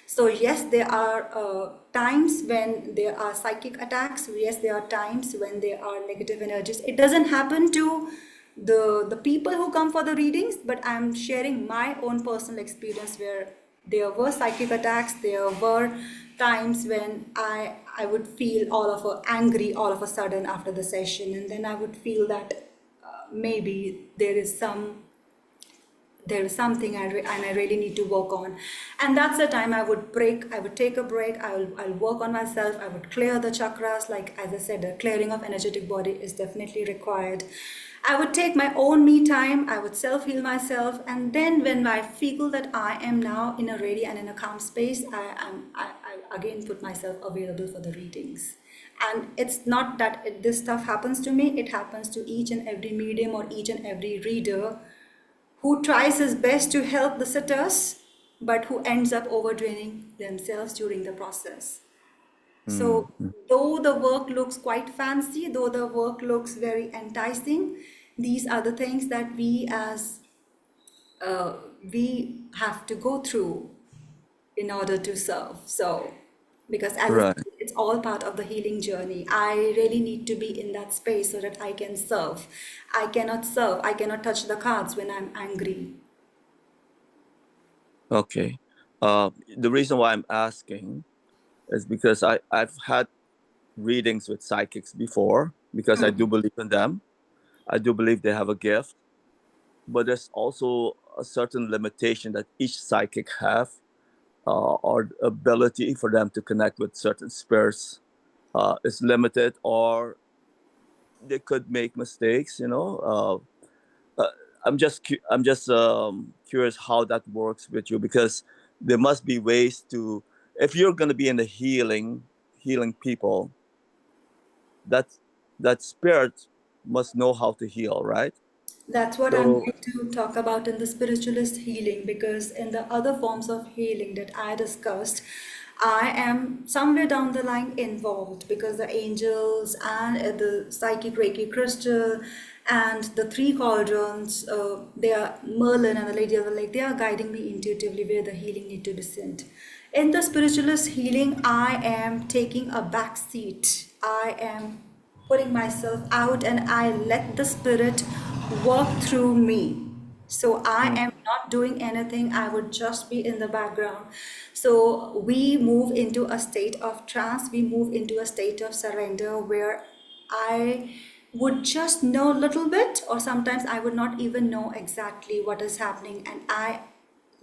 So yes, there are times when there are psychic attacks. Yes, there are times when there are negative energies. It doesn't happen to the people who come for the readings, but I'm sharing my own personal experience where there were psychic attacks. There were times when I would feel angry all of a sudden after the session, and then I would feel that maybe there is something and I really need to work on. And that's the time I would take a break. I'll work on myself. I would clear the chakras. Like, as I said, the clearing of energetic body is definitely required. I would take my own me time. I would self-heal myself. And then when I feel that I am now in a ready and in a calm space, I again put myself available for the readings. And it's not that this stuff happens to me. It happens to each and every medium or each and every reader who tries his best to help the sitters, but who ends up overdraining themselves during the process. So, though the work looks quite fancy, though the work looks very enticing, these are the things that we have to go through in order to serve. So, because as I Right. said, it's all part of the healing journey. I really need to be in that space so that I can serve. I cannot touch the cards when I'm angry. Okay. The reason why I'm asking is because I've had readings with psychics before, because I do believe in them. I do believe they have a gift, but there's also a certain limitation that each psychic have, or ability for them to connect with certain spirits is limited, or they could make mistakes. I'm just curious how that works with you, because there must be ways to, if you're going to be in the healing people, that that spirit must know how to heal, right? That's what I'm So going to talk about in the spiritualist healing, because in the other forms of healing that I discussed, I am somewhere down the line involved, because the angels and the psychic Reiki crystal and the three cauldrons, they are Merlin and the Lady of the Lake, they are guiding me intuitively where the healing need to be sent. In the spiritualist healing, I am taking a back seat. I am putting myself out and I let the spirit work through me. So I am not doing anything, I would just be in the background. So we move into a state of trance, we move into a state of surrender where I would just know a little bit, or sometimes I would not even know exactly what is happening, and I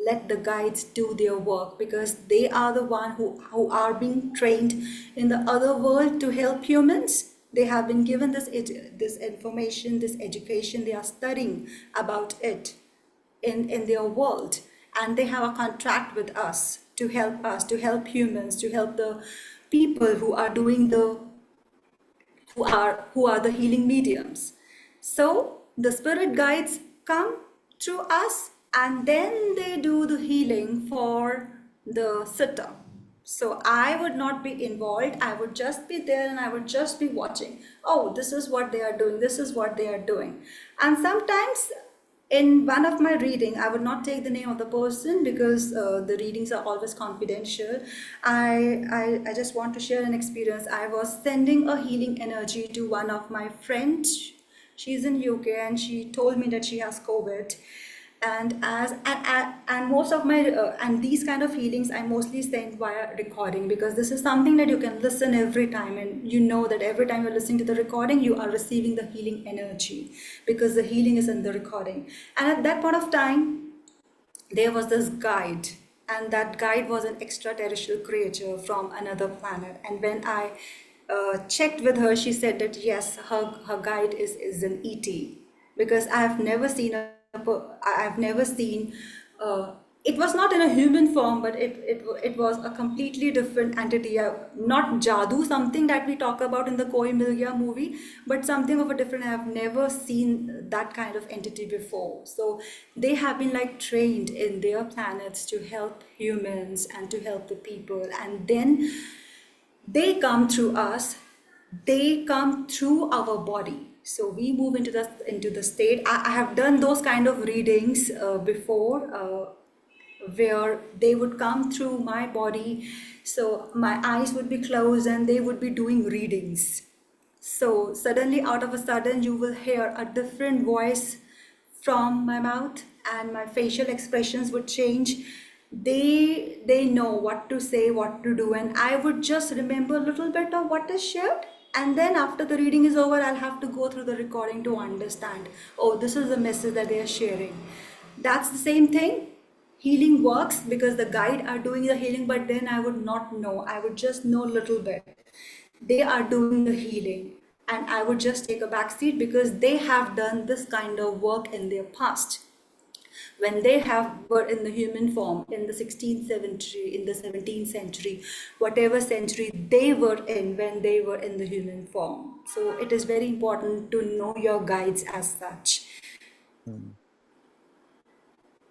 let the guides do their work, because they are the one who are being trained in the other world to help humans. They have been given this information, this education. They are studying about it in their world, and they have a contract with us, to help humans, to help the people who are the healing mediums. So the spirit guides come through us, and then they do the healing for the sitter. So I would not be involved. I would just be there and I would just be watching. Oh, this is what they are doing. This is what they are doing. And sometimes in one of my reading, I would not take the name of the person, because the readings are always confidential. I just want to share an experience. I was sending a healing energy to one of my friends. She's in UK and she told me that she has COVID. And most of my and these kind of healings I mostly send via recording, because this is something that you can listen every time, and you know that every time you're listening to the recording you are receiving the healing energy, because the healing is in the recording. And at that point of time there was this guide, and that guide was an extraterrestrial creature from another planet. And when I checked with her, she said that yes, her guide is an ET, because I have never seen a I've never seen. It was not in a human form, but it was a completely different entity. Not Jadoo, something that we talk about in the Koi Mil Gaya movie, but something of a different. I've never seen that kind of entity before. So they have been like trained in their planets to help humans and to help the people, and then they come through us, they come through our body. So we move into the state. I have done those kind of readings before, where they would come through my body. So my eyes would be closed and they would be doing readings. So suddenly, out of a sudden, you will hear a different voice from my mouth, and my facial expressions would change. They know what to say, what to do, and I would just remember a little bit of what is shared. And then after the reading is over, I'll have to go through the recording to understand. Oh, this is the message that they are sharing. That's the same thing. Healing works because the guide are doing the healing, but then I would not know. I would just know a little bit. They are doing the healing, and I would just take a back seat because they have done this kind of work in their past. When they were in the human form in the 16th century, in the 17th century, whatever century they were in when they were in the human form. So it is very important to know your guides as such.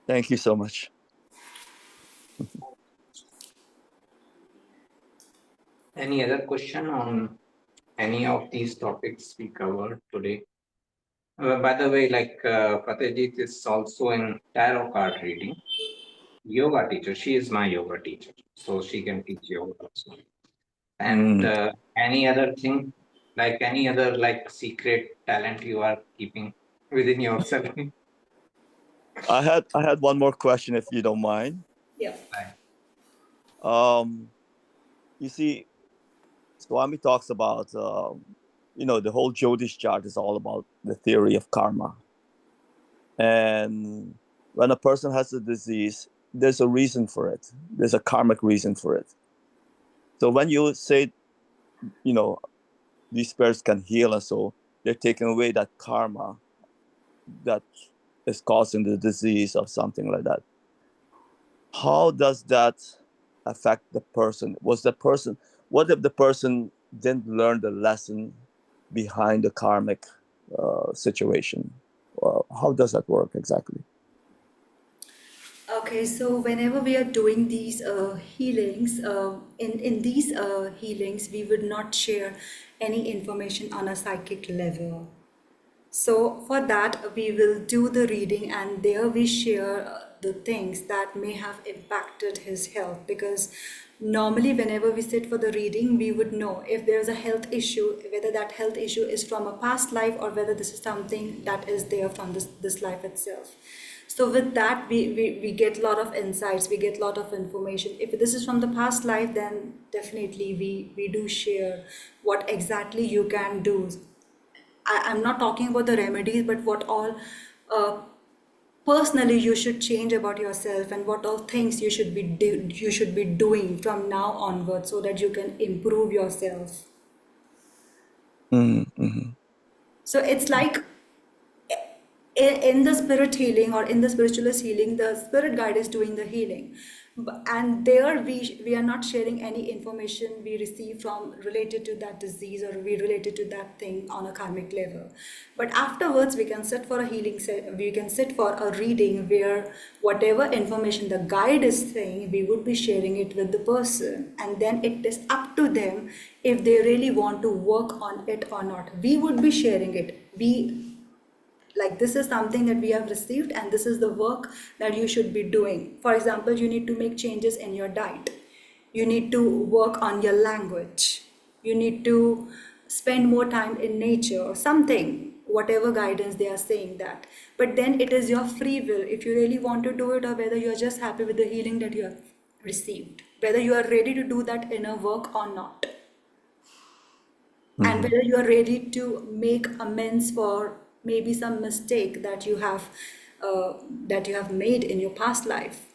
Thank you so much. Any other question on any of these topics we covered today? By the way, like Fatehjiit is also in tarot card reading, yoga teacher. She is my yoga teacher, so she can teach yoga also. And any other thing, like any other like secret talent you are keeping within yourself? I had one more question, if you don't mind. Yeah. You see, Swami talks about the whole Jyotish chart is all about the theory of karma. And when a person has a disease, there's a reason for it. There's a karmic reason for it. So when you say, these spirits can heal, and so they're taking away that karma that is causing the disease or something like that. How does that affect the person? What if the person didn't learn the lesson behind the karmic situation? How does that work exactly? Okay, so whenever we are doing these healings, in these healings, we would not share any information on a psychic level. So for that, we will do the reading, and there we share the things that may have impacted his health. Because normally, whenever we sit for the reading, we would know if there's a health issue, whether that health issue is from a past life or whether this is something that is there from this life itself. So with that, we get a lot of insights, we get a lot of information. If this is from the past life, then definitely we do share what exactly you can do. I'm not talking about the remedies, but what all personally you should change about yourself, and what all things you should be doing from now onwards so that you can improve yourself. Mm-hmm. So it's like in the spirit healing or in the spiritualist healing, the spirit guide is doing the healing, and there we are not sharing any information we receive from related to that disease, or we related to that thing on a karmic level. But afterwards we can sit for a healing we can sit for a reading where whatever information the guide is saying, we would be sharing it with the person, and then it is up to them if they really want to work on it or not. We would be sharing it. Like, this is something that we have received and this is the work that you should be doing. For example, you need to make changes in your diet, you need to work on your language, you need to spend more time in nature or something, whatever guidance they are saying that. But then it is your free will if you really want to do it, or whether you are just happy with the healing that you have received, whether you are ready to do that inner work or not. And whether you are ready to make amends for maybe some mistake that you have made in your past life.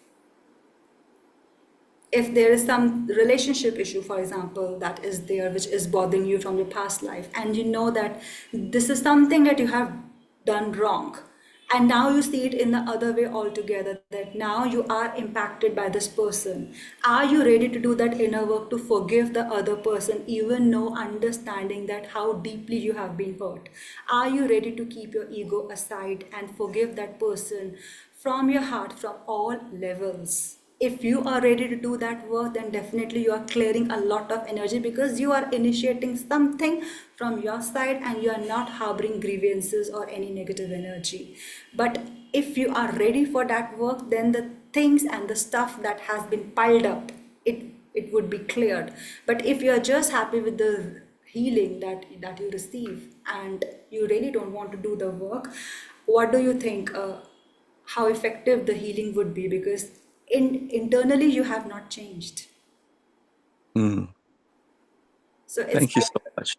If there is some relationship issue, for example, that is there which is bothering you from your past life, and you know that this is something that you have done wrong, And now you see it in the other way altogether, that now you are impacted by this person. Are you ready to do that inner work to forgive the other person, even though understanding that how deeply you have been hurt? Are you ready to keep your ego aside and forgive that person from your heart, from all levels? If you are ready to do that work, then definitely you are clearing a lot of energy, because you are initiating something from your side and you are not harboring grievances or any negative energy. But if you are ready for that work, then the things and the stuff that has been piled up, it would be cleared. But if you are just happy with the healing that you receive and you really don't want to do the work, what do you think, how effective the healing would be? Because internally you have not changed. Mm. So it's Thank you so much.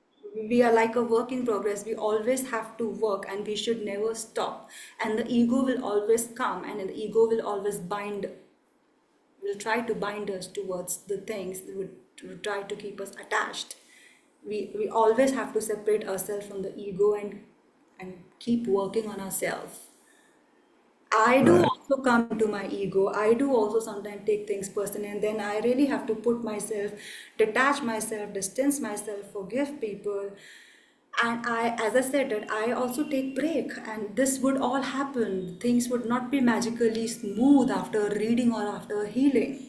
we are like a work in progress. We always have to work and we should never stop. And the ego will always come, and the ego will always will try to bind us towards the things, would try to keep us attached. We always have to separate ourselves from the ego and keep working on ourselves. I do Right. also come to my ego. I do also sometimes take things personally, and then I really have to put myself, detach myself, distance myself, forgive people. And as I said, that I also take break, and this would all happen. Things would not be magically smooth after reading or after healing.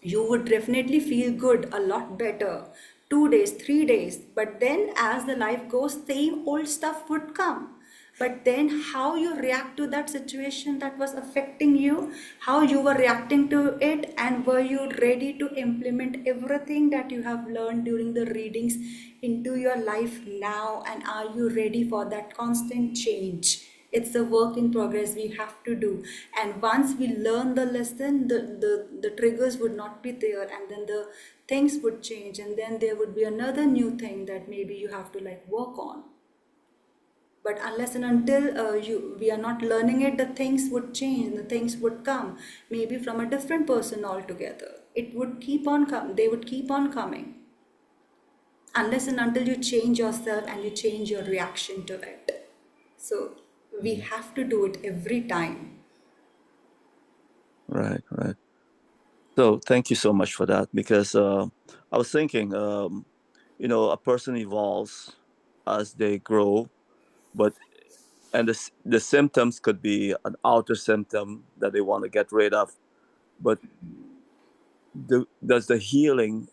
You would definitely feel good, a lot better, 2 days, 3 days. But then as the life goes, same old stuff would come. But then how you react to that situation that was affecting you, how you were reacting to it, and were you ready to implement everything that you have learned during the readings into your life now? And are you ready for that constant change? It's a work in progress we have to do. And once we learn the lesson, the triggers would not be there, and then the things would change, and then there would be another new thing that maybe you have to like work on. But unless and until we are not learning it, the things would change and the things would come, maybe from a different person altogether. It would keep on they would keep on coming, unless and until you change yourself and you change your reaction to it. So we have to do it every time. Right. Right. So thank you so much for that, because I was thinking, a person evolves as they grow, but and the symptoms could be an outer symptom that they want to get rid of, but does the healing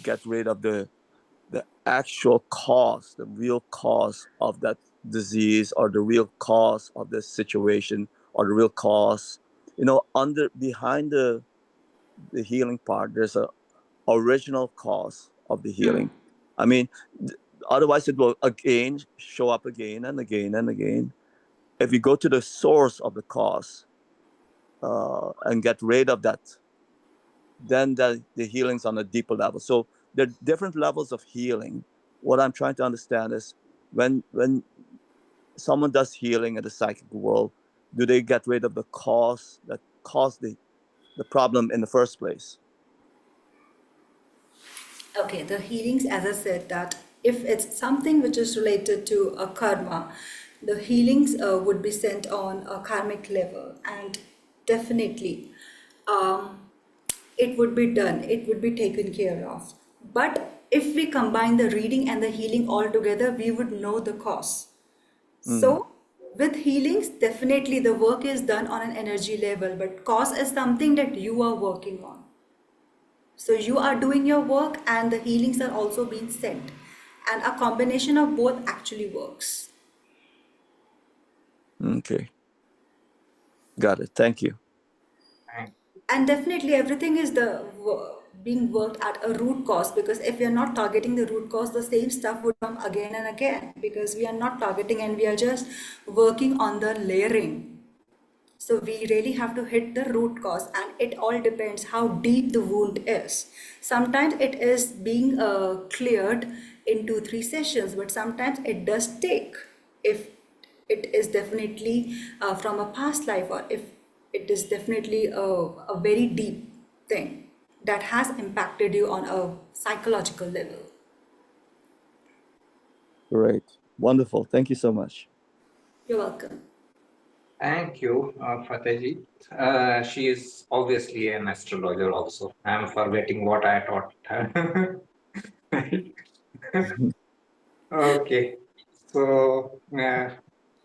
get rid of the actual cause, the real cause of that disease, or the real cause of the situation, or the real cause, under behind the healing part, there's a original cause of the healing. I mean, otherwise it will again show up again and again and again. If you go to the source of the cause and get rid of that, then the healing's on a deeper level. So there are different levels of healing. What I'm trying to understand is, when someone does healing in the psychic world, do they get rid of the cause that caused the problem in the first place? Okay, the healings, as I said, that if it's something which is related to a karma, the healings would be sent on a karmic level, and definitely um, it would be done, it would be taken care of. But if we combine the reading and the healing all together, we would know the cause. Mm. So, with healings, definitely the work is done on an energy level, but cause is something that you are working on. So you are doing your work and the healings are also being sent. And a combination of both actually works. Okay, got it. Thank you. And definitely everything is being worked at a root cause, because if we are not targeting the root cause, the same stuff would come again and again, because we are not targeting and we are just working on the layering. So we really have to hit the root cause, and it all depends how deep the wound is. Sometimes it is being cleared in 2-3 sessions, but sometimes it does take, if it is definitely from a past life, or if it is definitely a very deep thing that has impacted you on a psychological level. Great. Wonderful. Thank you so much. You're welcome. Thank you, Fatehji. She is obviously an astrologer also. I'm forgetting what I taught her. Okay. So,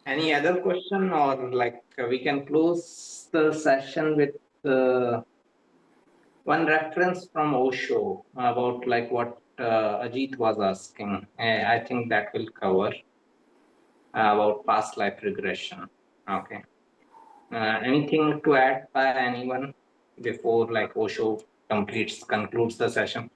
any other question, or like we can close the session with one reference from Osho about like what Ajit was asking. I think that will cover about past life regression. Okay. Anything to add by anyone before like Osho concludes the session?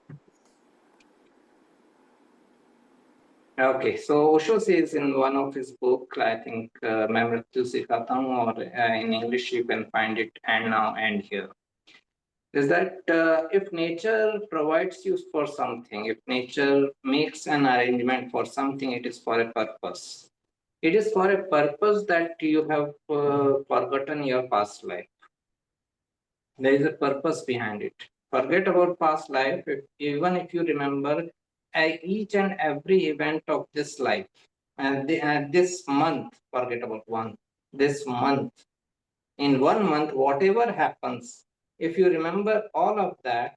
Okay, so Osho says in one of his book, I think मैं मृत्यु से खाता हूँ, or in English you can find it and now and here, is that if nature provides you for something, if nature makes an arrangement for something, it is for a purpose. It is for a purpose that you have forgotten your past life. There is a purpose behind it. Forget about past life, even if you remember each and every event of this life. And this month, forget about one, this month, in 1 month, whatever happens, if you remember all of that,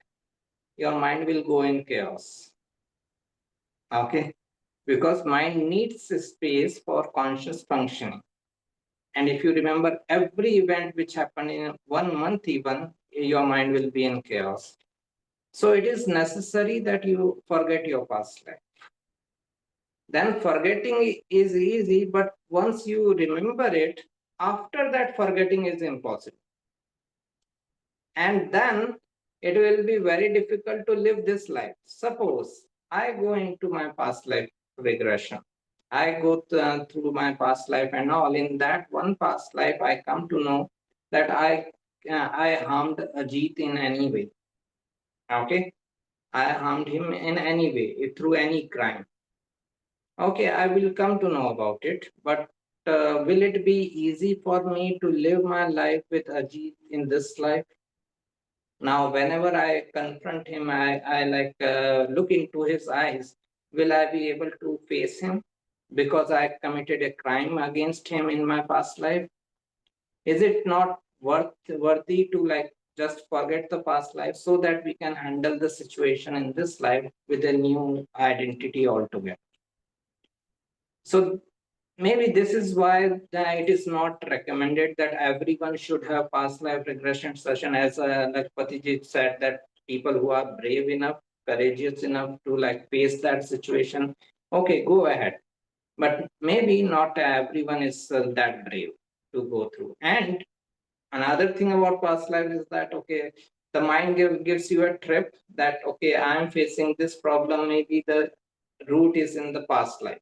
your mind will go in chaos. Okay? Because mind needs a space for conscious functioning. And if you remember every event which happened in 1 month, even your mind will be in chaos. So it is necessary that you forget your past life. Then forgetting is easy, but once you remember it, after that forgetting is impossible. And then it will be very difficult to live this life. Suppose I go into my past life regression. I go through my past life and all. In that one past life, I come to know that I harmed Ajit in any way. Okay, I harmed him in any way through any crime. Okay, I will come to know about it, but will it be easy for me to live my life with Ajit in this life? Now, whenever I confront him, I like look into his eyes. Will I be able to face him because I committed a crime against him in my past life? Is it not worthy to like just forget the past life so that we can handle the situation in this life with a new identity altogether? So maybe this is why it is not recommended that everyone should have past life regression session, as like Fatehjiit said, that people who are brave enough, courageous enough to like face that situation, okay, go ahead. But maybe not everyone is that brave to go through. And another thing about past life is that, okay, the mind gives you a trip that, okay, I am facing this problem, maybe the root is in the past life.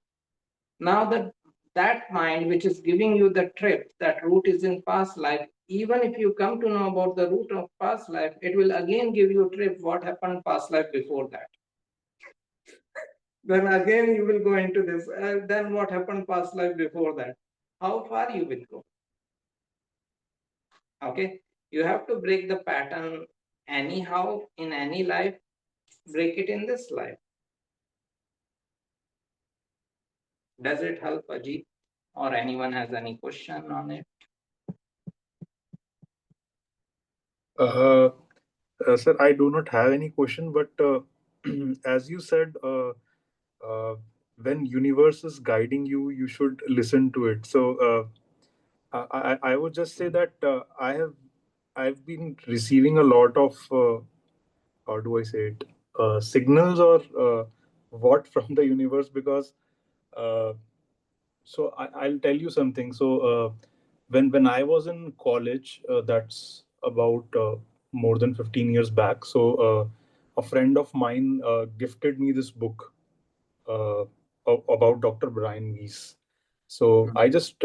Now that mind which is giving you the trip, that root is in past life, even if you come to know about the root of past life, it will again give you a trip what happened past life before that. Then again you will go into this, then what happened past life before that. How far you will go? Okay, you have to break the pattern anyhow in any life, break it in this life. Does it help, Ajit? Or anyone has any question on it? Uh, Sir, I do not have any question, but as you said, uh, when universe is guiding you, you should listen to it. So I would just say that I've been receiving a lot of how do I say it, signals or what from the universe, because uh, I'll tell you something. So when I was in college, that's about more than 15 years back. So a friend of mine gifted me this book uh, about Dr. Brian Weiss. So I just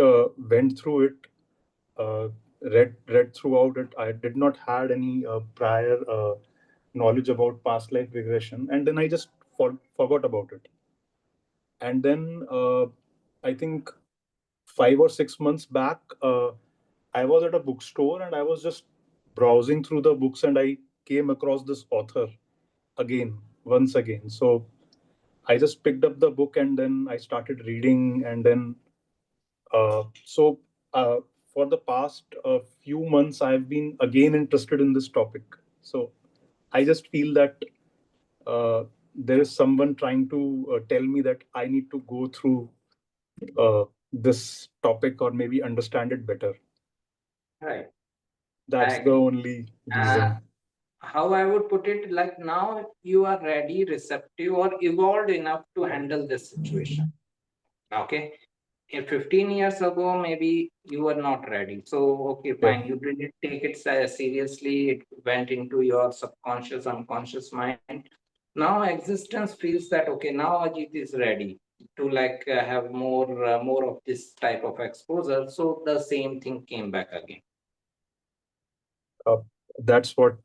went through it, uh, read throughout it. I did not had any prior knowledge about past life regression, and then I just forgot about it. And then I think 5 or 6 months back, I was at a bookstore and I was just browsing through the books, and I came across this author again, once again. So I just picked up the book and then I started reading, and then uh, so uh, for the past few months, I've been again interested in this topic. So I just feel that there is someone trying to tell me that I need to go through this topic or maybe understand it better. Right. That's the only reason. How I would put it, like now you are ready, receptive, or evolved enough to handle this situation. Okay. In 15 years ago, maybe you were not ready. So, okay, fine. You didn't take it seriously. It went into your subconscious, unconscious mind. Now existence feels that, okay, now Ajit is ready to like have more of this type of exposure. So the same thing came back again. That's what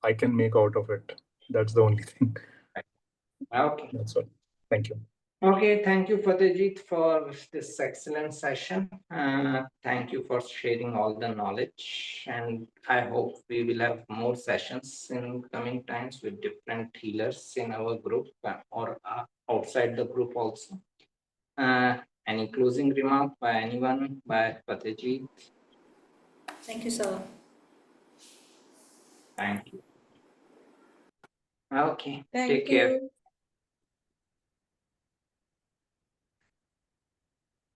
I can make out of it. That's the only thing. Okay. That's all. Thank you. Okay, thank you, Fatehjiit, for this excellent session. Thank you for sharing all the knowledge. And I hope we will have more sessions in coming times with different healers in our group or outside the group also. Any closing remark by anyone, by Fatehjiit? Thank you, sir. Thank you. Okay, Thank take care. you.